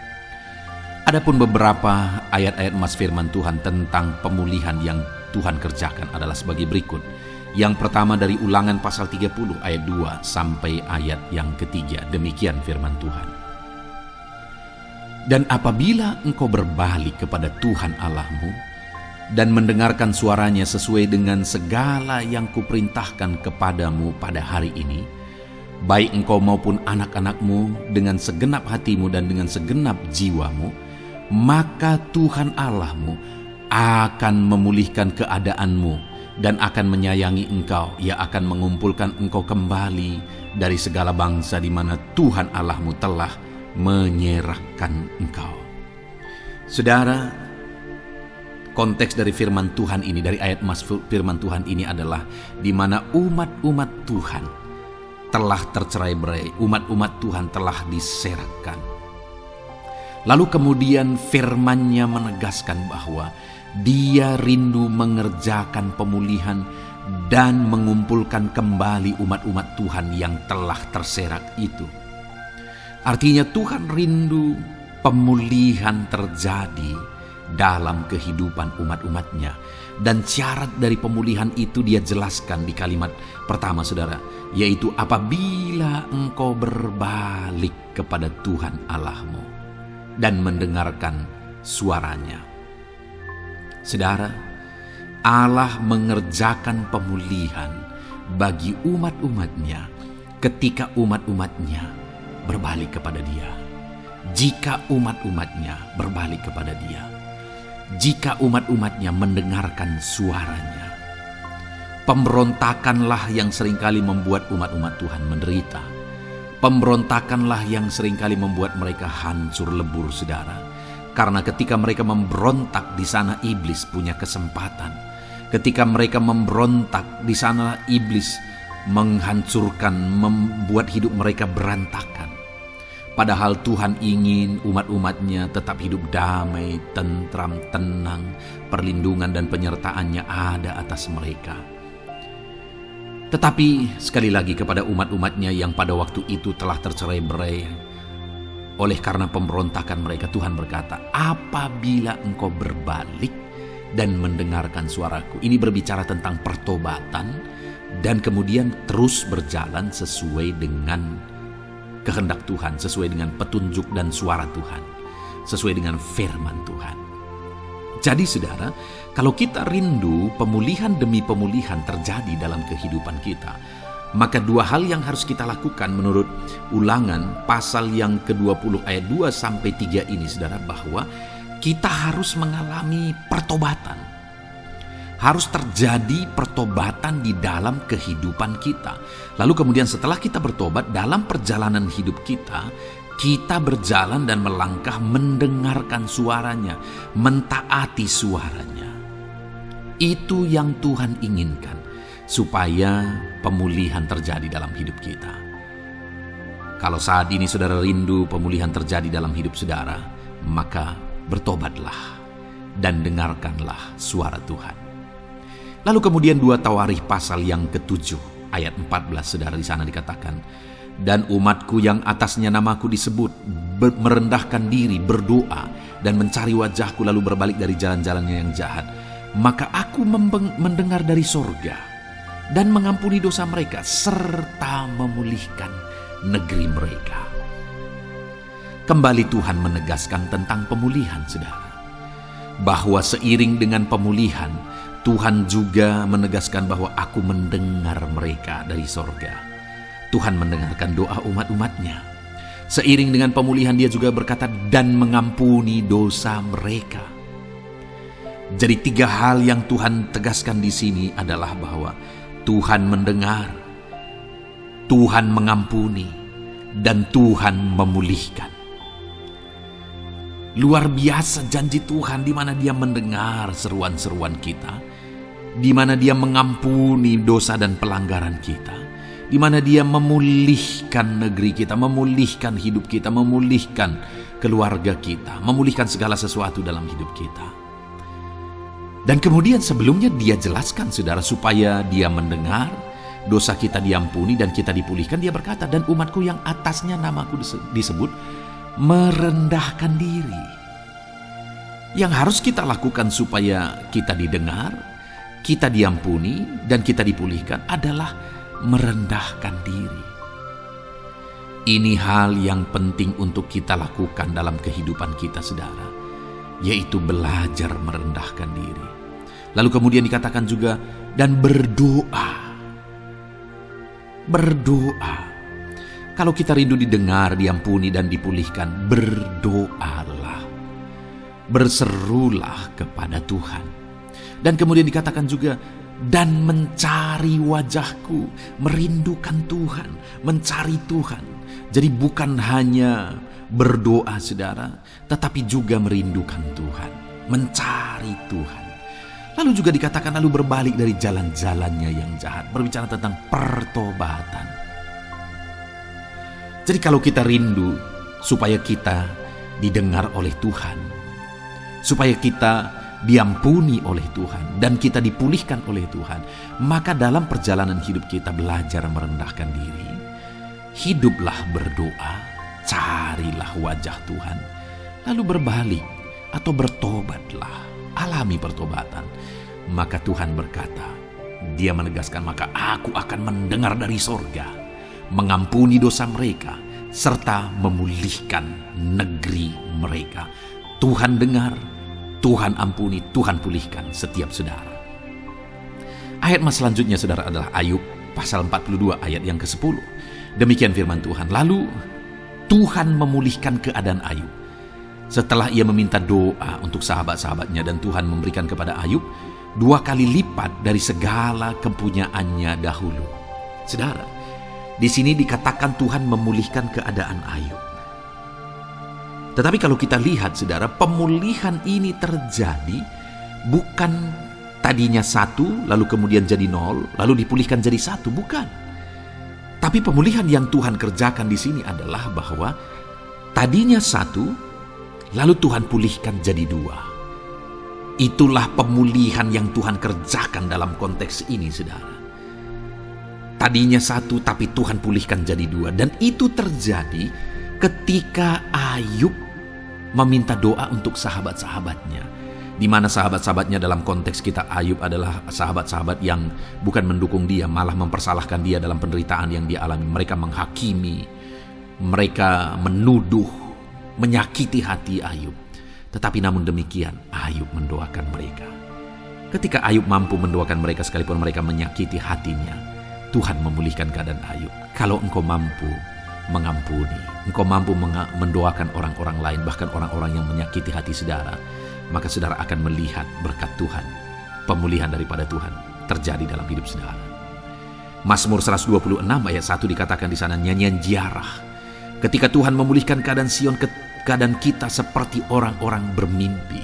Adapun beberapa ayat-ayat emas firman Tuhan tentang pemulihan yang Tuhan kerjakan adalah sebagai berikut. Yang pertama dari Ulangan pasal 30 ayat 2 sampai ayat yang ketiga. Demikian firman Tuhan. Dan apabila engkau berbalik kepada Tuhan Allahmu dan mendengarkan suaranya sesuai dengan segala yang kuperintahkan kepadamu pada hari ini, baik engkau maupun anak-anakmu dengan segenap hatimu dan dengan segenap jiwamu, maka Tuhan Allahmu akan memulihkan keadaanmu dan akan menyayangi engkau. Ia akan mengumpulkan engkau kembali dari segala bangsa di mana Tuhan Allahmu telah menyerahkan engkau. Saudara, konteks dari firman Tuhan ini, dari ayat emas firman Tuhan ini adalah di mana umat-umat Tuhan telah tercerai-berai, umat-umat Tuhan telah diserahkan. Lalu kemudian firman-Nya menegaskan bahwa Dia rindu mengerjakan pemulihan dan mengumpulkan kembali umat-umat Tuhan yang telah terserak itu. Artinya Tuhan rindu pemulihan terjadi dalam kehidupan umat-umatnya. Dan syarat dari pemulihan itu Dia jelaskan di kalimat pertama saudara, yaitu apabila engkau berbalik kepada Tuhan Allahmu dan mendengarkan suaranya. Saudara, Allah mengerjakan pemulihan bagi umat-umatnya ketika umat-umatnya berbalik kepada Dia. Jika umat-umatnya berbalik kepada Dia, jika umat-umatnya mendengarkan suaranya. Pemberontakanlah yang seringkali membuat umat-umat Tuhan menderita. Pemberontakanlah yang seringkali membuat mereka hancur lebur saudara. Karena ketika mereka memberontak, di sana iblis punya kesempatan. Ketika mereka memberontak, di sana iblis menghancurkan, membuat hidup mereka berantakan. Padahal Tuhan ingin umat-umatnya tetap hidup damai, tentram, tenang, perlindungan dan penyertaan-Nya ada atas mereka. Tetapi sekali lagi kepada umat-umatnya yang pada waktu itu telah tercerai-berai oleh karena pemberontakan mereka, Tuhan berkata, apabila engkau berbalik dan mendengarkan suaraku. Ini berbicara tentang pertobatan dan kemudian terus berjalan sesuai dengan kehendak Tuhan, sesuai dengan petunjuk dan suara Tuhan, sesuai dengan firman Tuhan. Jadi saudara, kalau kita rindu pemulihan demi pemulihan terjadi dalam kehidupan kita, maka dua hal yang harus kita lakukan menurut Ulangan pasal yang ke-20 ayat 2 sampai 3 ini saudara, bahwa kita harus mengalami pertobatan. Harus terjadi pertobatan di dalam kehidupan kita. Lalu kemudian setelah kita bertobat, dalam perjalanan hidup kita, kita berjalan dan melangkah mendengarkan suaranya, mentaati suaranya. Itu yang Tuhan inginkan, supaya pemulihan terjadi dalam hidup kita. Kalau saat ini saudara rindu pemulihan terjadi dalam hidup saudara, maka bertobatlah dan dengarkanlah suara Tuhan. Lalu kemudian 2 Tawarikh pasal yang ke-7 ayat 14, saudara, di sana dikatakan, dan umatku yang atasnya namaku disebut merendahkan diri, berdoa dan mencari wajahku lalu berbalik dari jalan-jalannya yang jahat, maka aku mendengar dari sorga dan mengampuni dosa mereka serta memulihkan negeri mereka. Kembali Tuhan menegaskan tentang pemulihan, saudara, bahwa seiring dengan pemulihan Tuhan juga menegaskan bahwa aku mendengar mereka dari sorga. Tuhan mendengarkan doa umat-umatnya. Seiring dengan pemulihan dia juga berkata dan mengampuni dosa mereka. Jadi 3 hal yang Tuhan tegaskan di sini adalah bahwa Tuhan mendengar, Tuhan mengampuni, dan Tuhan memulihkan. Luar biasa janji Tuhan, di mana Dia mendengar seruan-seruan kita, di mana Dia mengampuni dosa dan pelanggaran kita, di mana Dia memulihkan negeri kita, memulihkan hidup kita, memulihkan keluarga kita, memulihkan segala sesuatu dalam hidup kita. Dan kemudian sebelumnya Dia jelaskan, saudara, supaya Dia mendengar, dosa kita diampuni dan kita dipulihkan. Dia berkata, dan umatku yang atasnya namaku disebut merendahkan diri. Yang harus kita lakukan supaya kita didengar, kita diampuni, dan kita dipulihkan adalah merendahkan diri. Ini hal yang penting untuk kita lakukan dalam kehidupan kita, saudara, yaitu belajar merendahkan diri. Lalu kemudian dikatakan juga, dan berdoa. Berdoa. Kalau kita rindu didengar, diampuni, dan dipulihkan, berdoalah. Berserulah kepada Tuhan. Dan kemudian dikatakan juga, dan mencari wajahku, merindukan Tuhan, mencari Tuhan. Jadi bukan hanya berdoa, saudara, tetapi juga merindukan Tuhan, mencari Tuhan. Lalu juga dikatakan lalu berbalik dari jalan-jalannya yang jahat, berbicara tentang pertobatan. Jadi kalau kita rindu supaya kita didengar oleh Tuhan, supaya kita diampuni oleh Tuhan, dan kita dipulihkan oleh Tuhan, maka dalam perjalanan hidup kita belajar merendahkan diri, hiduplah berdoa, carilah wajah Tuhan, lalu berbalik atau bertobatlah, alami pertobatan. Maka Tuhan berkata, Dia menegaskan, maka aku akan mendengar dari sorga, mengampuni dosa mereka, serta memulihkan negeri mereka. Tuhan dengar, Tuhan ampuni, Tuhan pulihkan setiap saudara. Ayat mas selanjutnya, saudara, adalah Ayub pasal 42 ayat yang ke-10. Demikian firman Tuhan. Lalu Tuhan memulihkan keadaan Ayub setelah ia meminta doa untuk sahabat-sahabatnya, dan Tuhan memberikan kepada Ayub 2 kali lipat dari segala kepunyaannya dahulu. Saudara, di sini dikatakan Tuhan memulihkan keadaan Ayub. Tetapi kalau kita lihat, saudara, pemulihan ini terjadi bukan tadinya 1, lalu kemudian jadi 0, lalu dipulihkan jadi 1, bukan. Tapi pemulihan yang Tuhan kerjakan di sini adalah bahwa tadinya 1, lalu Tuhan pulihkan jadi 2. Itulah pemulihan yang Tuhan kerjakan dalam konteks ini, saudara. Tadinya 1, tapi Tuhan pulihkan jadi 2. Dan itu terjadi ketika Ayub meminta doa untuk sahabat-sahabatnya, di mana sahabat-sahabatnya dalam konteks kita Ayub adalah sahabat-sahabat yang bukan mendukung dia, malah mempersalahkan dia dalam penderitaan yang dia alami. Mereka menghakimi, mereka menuduh, menyakiti hati Ayub. Tetapi namun demikian, Ayub mendoakan mereka. Ketika Ayub mampu mendoakan mereka sekalipun mereka menyakiti hatinya, Tuhan memulihkan keadaan Ayub. Kalau engkau mampu mengampuni, engkau mampu mendoakan orang-orang lain, bahkan orang-orang yang menyakiti hati saudara, maka saudara akan melihat berkat Tuhan, pemulihan daripada Tuhan terjadi dalam hidup saudara. Mazmur 126 ayat 1 dikatakan di sana, nyanyian ziarah. Ketika Tuhan memulihkan keadaan Sion, keadaan kita seperti orang-orang bermimpi.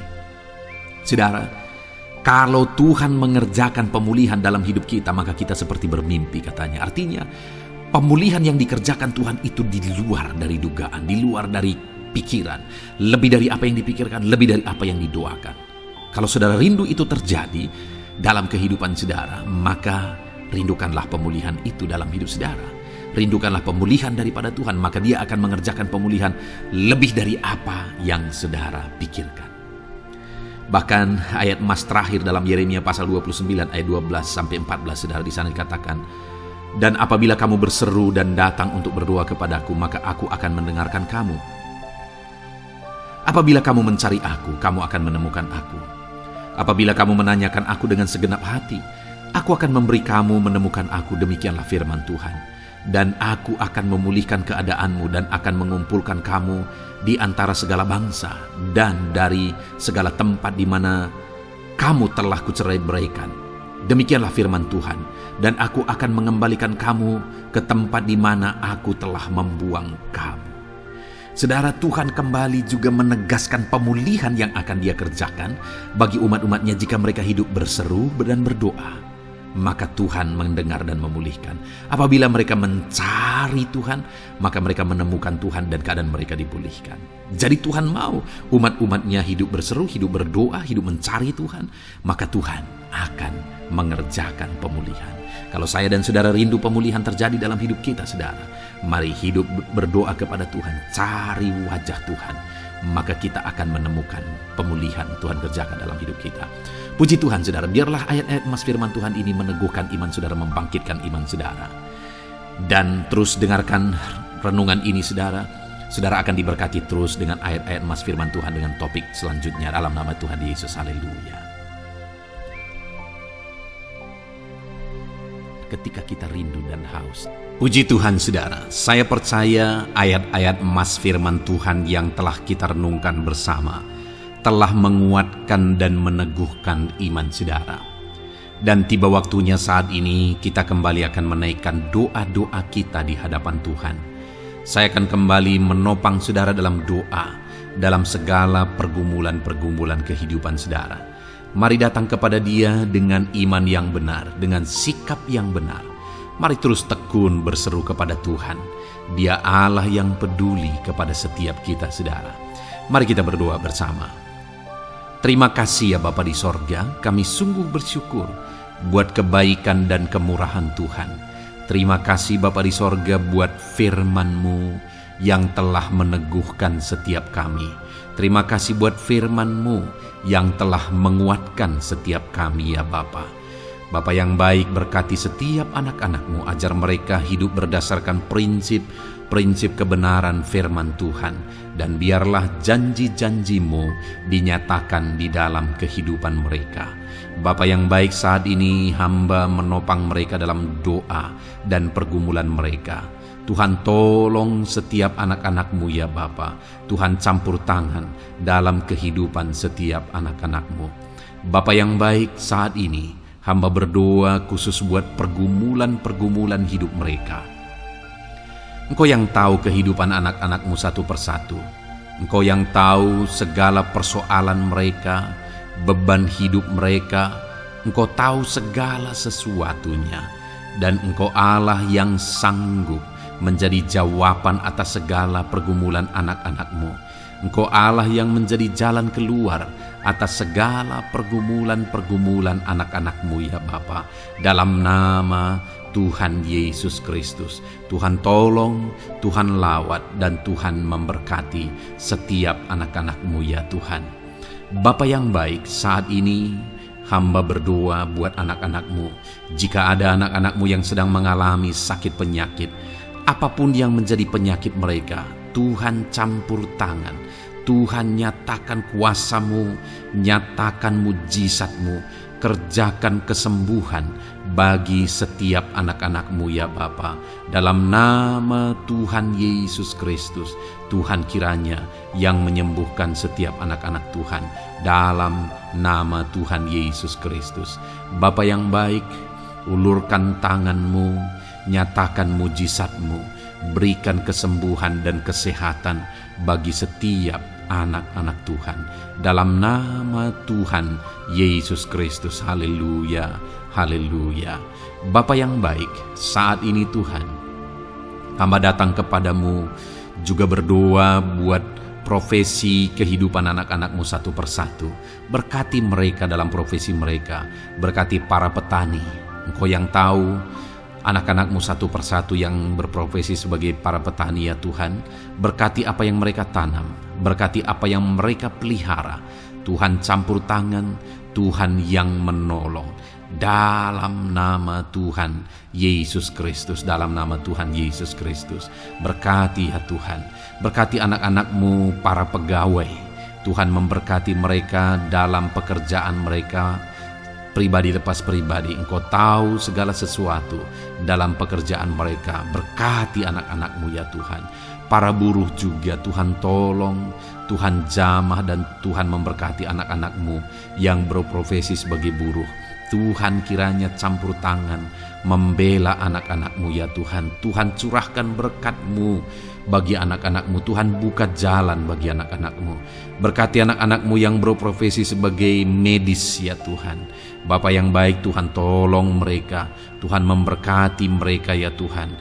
Saudara, kalau Tuhan mengerjakan pemulihan dalam hidup kita, maka kita seperti bermimpi, katanya. Artinya, Pemulihan yang dikerjakan Tuhan itu di luar dari dugaan, di luar dari pikiran, lebih dari apa yang dipikirkan, lebih dari apa yang didoakan. Kalau saudara rindu itu terjadi dalam kehidupan saudara, maka rindukanlah pemulihan itu dalam hidup saudara. Rindukanlah pemulihan daripada Tuhan, maka Dia akan mengerjakan pemulihan lebih dari apa yang saudara pikirkan. Bahkan ayat emas terakhir dalam Yeremia pasal 29 ayat 12 sampai 14, saudara, di sana dikatakan, "Dan apabila kamu berseru dan datang untuk berdoa kepadaku, maka aku akan mendengarkan kamu. Apabila kamu mencari aku, kamu akan menemukan aku. Apabila kamu menanyakan aku dengan segenap hati, aku akan memberi kamu menemukan aku, demikianlah firman Tuhan. Dan aku akan memulihkan keadaanmu dan akan mengumpulkan kamu di antara segala bangsa dan dari segala tempat di mana kamu telah kucerai-beraikan. Demikianlah firman Tuhan. Dan aku akan mengembalikan kamu ke tempat di mana aku telah membuang kamu." Saudara, Tuhan kembali juga menegaskan pemulihan yang akan Dia kerjakan bagi umat-umatnya jika mereka hidup berseru dan berdoa. Maka Tuhan mendengar dan memulihkan. Apabila mereka mencari Tuhan, maka mereka menemukan Tuhan dan keadaan mereka dipulihkan. Jadi Tuhan mau umat-umatnya hidup berseru, hidup berdoa, hidup mencari Tuhan, maka Tuhan akan mengerjakan pemulihan. Kalau saya dan saudara rindu pemulihan terjadi dalam hidup kita, saudara, mari hidup berdoa kepada Tuhan, cari wajah Tuhan, maka kita akan menemukan pemulihan Tuhan kerjakan dalam hidup kita. Puji Tuhan, saudara, biarlah ayat-ayat emas firman Tuhan ini meneguhkan iman saudara, membangkitkan iman saudara. Dan terus dengarkan renungan ini, saudara. Saudara akan diberkati terus dengan ayat-ayat emas firman Tuhan dengan topik selanjutnya dalam nama Tuhan Yesus. Haleluya. Ketika kita rindu dan haus. Puji Tuhan, saudara, saya percaya ayat-ayat emas firman Tuhan yang telah kita renungkan bersama telah menguatkan dan meneguhkan iman saudara. Dan tiba waktunya saat ini kita kembali akan menaikkan doa-doa kita di hadapan Tuhan. Saya akan kembali menopang saudara dalam doa, dalam segala pergumulan-pergumulan kehidupan saudara. Mari datang kepada Dia dengan iman yang benar, dengan sikap yang benar. Mari terus tekun berseru kepada Tuhan. Dia Allah yang peduli kepada setiap kita, saudara. Mari kita berdoa bersama. Terima kasih ya Bapa di sorga, kami sungguh bersyukur buat kebaikan dan kemurahan Tuhan. Terima kasih Bapa di sorga buat firman-Mu yang telah meneguhkan setiap kami. Terima kasih buat firman-Mu yang telah menguatkan setiap kami ya Bapa. Bapa yang baik, berkati setiap anak-anak-Mu, ajar mereka hidup berdasarkan prinsip kebenaran firman Tuhan, dan biarlah janji-janji-Mu dinyatakan di dalam kehidupan mereka. Bapa yang baik, saat ini hamba menopang mereka dalam doa dan pergumulan mereka. Tuhan, tolong setiap anak-anak-Mu ya Bapa. Tuhan, campur tangan dalam kehidupan setiap anak-anak-Mu. Bapa yang baik, saat ini hamba berdoa khusus buat pergumulan-pergumulan hidup mereka. Engkau yang tahu kehidupan anak-anak-Mu satu persatu. Engkau yang tahu segala persoalan mereka, beban hidup mereka. Engkau tahu segala sesuatunya. Dan Engkau Allah yang sanggup menjadi jawaban atas segala pergumulan anak-anak-Mu. Engkau Allah yang menjadi jalan keluar atas segala pergumulan-pergumulan anak-anak-Mu ya Bapa. Dalam nama Tuhan Yesus Kristus, Tuhan tolong, Tuhan lawat, dan Tuhan memberkati setiap anak-anak-Mu ya Tuhan. Bapa yang baik, saat ini hamba berdoa buat anak-anak-Mu. Jika ada anak-anak-Mu yang sedang mengalami sakit penyakit, apapun yang menjadi penyakit mereka, Tuhan campur tangan. Tuhan nyatakan kuasa-Mu, nyatakan mujizat-Mu, kerjakan kesembuhan bagi setiap anak-anak-Mu ya Bapa. Dalam nama Tuhan Yesus Kristus, Tuhan kiranya yang menyembuhkan setiap anak-anak Tuhan. Dalam nama Tuhan Yesus Kristus. Bapa yang baik, ulurkan tangan-Mu, nyatakan mujizat-Mu, berikan kesembuhan dan kesehatan bagi setiap anak-anak Tuhan. Dalam nama Tuhan Yesus Kristus. Haleluya, haleluya. Bapa yang baik, saat ini Tuhan, Hamba datang kepadamu juga berdoa buat profesi kehidupan anak-anakmu satu persatu. Berkati mereka dalam profesi mereka, berkati para petani. Engkau yang tahu anak-anakmu satu persatu yang berprofesi sebagai para petani ya Tuhan. Berkati apa yang mereka tanam, berkati apa yang mereka pelihara. Tuhan campur tangan, Tuhan yang menolong. Dalam nama Tuhan Yesus Kristus, dalam nama Tuhan Yesus Kristus. Berkati ya Tuhan, berkati anak-anakmu para pegawai. Tuhan memberkati mereka dalam pekerjaan mereka, pribadi lepas pribadi. Engkau tahu segala sesuatu dalam pekerjaan mereka. Berkati anak-anakmu ya Tuhan. Para buruh juga Tuhan tolong, Tuhan jamah, dan Tuhan memberkati anak-anakmu yang berprofesi sebagai buruh. Tuhan kiranya campur tangan membela anak-anakmu ya Tuhan. Tuhan curahkan berkat-Mu bagi anak-anakmu. Tuhan buka jalan bagi anak-anakmu. Berkati anak-anakmu yang berprofesi sebagai medis ya Tuhan. Bapa yang baik, Tuhan tolong mereka. Tuhan memberkati mereka ya Tuhan.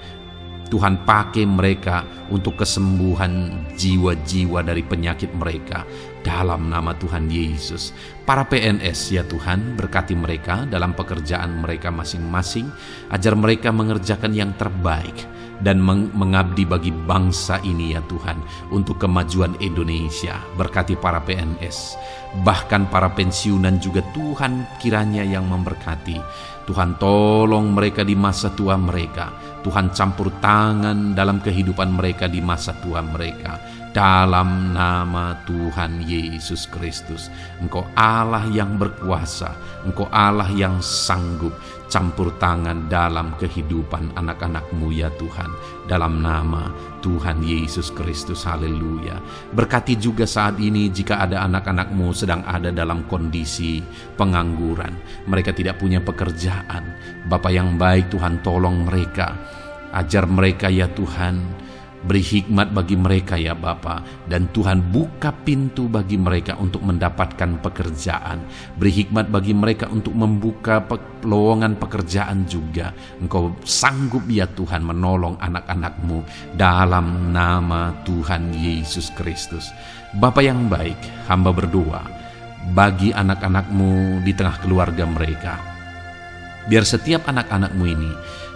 Tuhan pakai mereka untuk kesembuhan jiwa-jiwa dari penyakit mereka. Dalam nama Tuhan Yesus. Para PNS ya Tuhan, berkati mereka dalam pekerjaan mereka masing-masing. Ajar mereka mengerjakan yang terbaik dan mengabdi bagi bangsa ini ya Tuhan, untuk kemajuan Indonesia. Berkati para PNS, bahkan para pensiunan juga Tuhan kiranya yang memberkati. Tuhan tolong mereka di masa tua mereka. Tuhan campur tangan dalam kehidupan mereka di masa tua mereka. Dalam nama Tuhan Yesus Kristus. Engkau Allah yang berkuasa, Engkau Allah yang sanggup. Campur tangan dalam kehidupan anak-anakmu ya Tuhan. Dalam nama Tuhan Yesus Kristus, haleluya. Berkati juga saat ini jika ada anak-anakmu sedang ada dalam kondisi pengangguran. Mereka tidak punya pekerjaan. Bapa yang baik, Tuhan tolong mereka. Ajar mereka ya Tuhan. Beri hikmat bagi mereka ya Bapa, dan Tuhan buka pintu bagi mereka untuk mendapatkan pekerjaan. Beri hikmat bagi mereka untuk membuka lowongan pekerjaan juga. Engkau sanggup ya Tuhan menolong anak-anakmu dalam nama Tuhan Yesus Kristus. Bapa yang baik, hamba berdoa bagi anak-anakmu di tengah keluarga mereka. Biar setiap anak-anakmu ini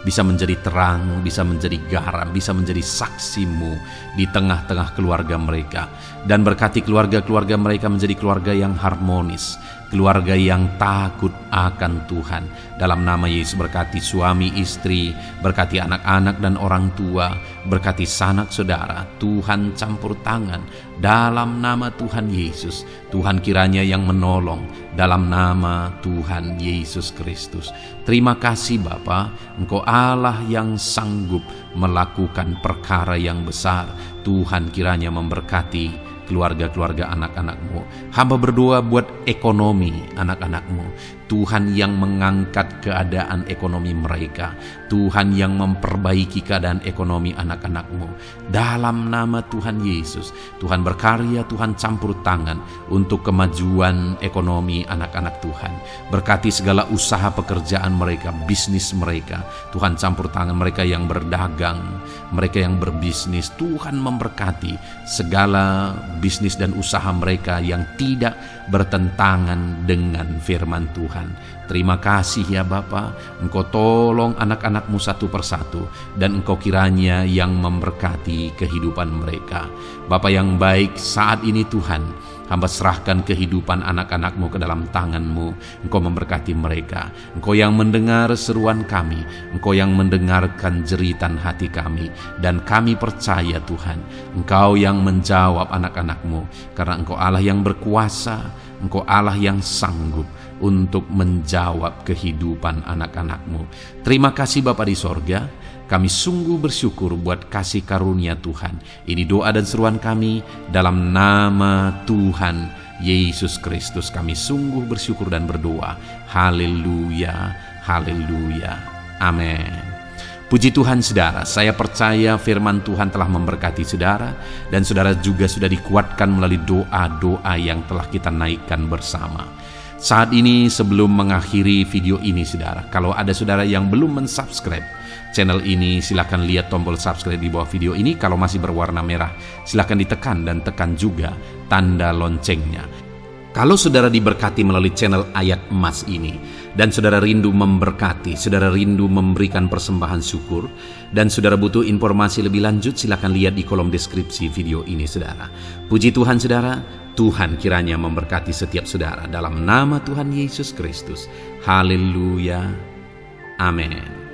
bisa menjadi terang, bisa menjadi garam, bisa menjadi saksimu di tengah-tengah keluarga mereka. Dan berkati keluarga-keluarga mereka menjadi keluarga yang harmonis, keluarga yang takut akan Tuhan. Dalam nama Yesus, berkati suami istri, berkati anak-anak dan orang tua, berkati sanak saudara. Tuhan campur tangan dalam nama Tuhan Yesus. Tuhan kiranya yang menolong dalam nama Tuhan Yesus Kristus. Terima kasih Bapa, Engkau Allah yang sanggup melakukan perkara yang besar. Tuhan kiranya memberkati keluarga-keluarga anak-anakmu. Hamba berdoa buat ekonomi anak-anakmu. Tuhan yang mengangkat keadaan ekonomi mereka. Tuhan yang memperbaiki keadaan ekonomi anak-anakmu. Dalam nama Tuhan Yesus, Tuhan berkarya, Tuhan campur tangan untuk kemajuan ekonomi anak-anak Tuhan. Berkati segala usaha pekerjaan mereka, bisnis mereka. Tuhan campur tangan mereka yang berdagang, mereka yang berbisnis. Tuhan memberkati segala bisnis dan usaha mereka yang tidak bertentangan dengan firman Tuhan. Terima kasih ya Bapa, Engkau tolong anak-anakmu satu persatu, dan Engkau kiranya yang memberkati kehidupan mereka. Bapa yang baik, saat ini Tuhan, hamba serahkan kehidupan anak-anakmu ke dalam tangan-Mu. Engkau memberkati mereka. Engkau yang mendengar seruan kami, Engkau yang mendengarkan jeritan hati kami, dan kami percaya Tuhan, Engkau yang menjawab anak-anakmu, karena Engkau Allah yang berkuasa, Engkau Allah yang sanggup untuk menjawab kehidupan anak-anakmu. Terima kasih Bapa di sorga. Kami sungguh bersyukur buat kasih karunia Tuhan. Ini doa dan seruan kami dalam nama Tuhan Yesus Kristus. Kami sungguh bersyukur dan berdoa. Haleluya, haleluya, amin. Puji Tuhan saudara, saya percaya firman Tuhan telah memberkati saudara, dan saudara juga sudah dikuatkan melalui doa-doa yang telah kita naikkan bersama. Saat ini sebelum mengakhiri video ini saudara, kalau ada saudara yang belum mensubscribe channel ini, silakan lihat tombol subscribe di bawah video ini. Kalau masih berwarna merah, silakan ditekan dan tekan juga tanda loncengnya. Kalau saudara diberkati melalui channel Ayat Emas ini, dan saudara rindu memberkati, saudara rindu memberikan persembahan syukur, dan saudara butuh informasi lebih lanjut, silakan lihat di kolom deskripsi video ini saudara. Puji Tuhan saudara, Tuhan kiranya memberkati setiap saudara dalam nama Tuhan Yesus Kristus. Haleluya. Amin.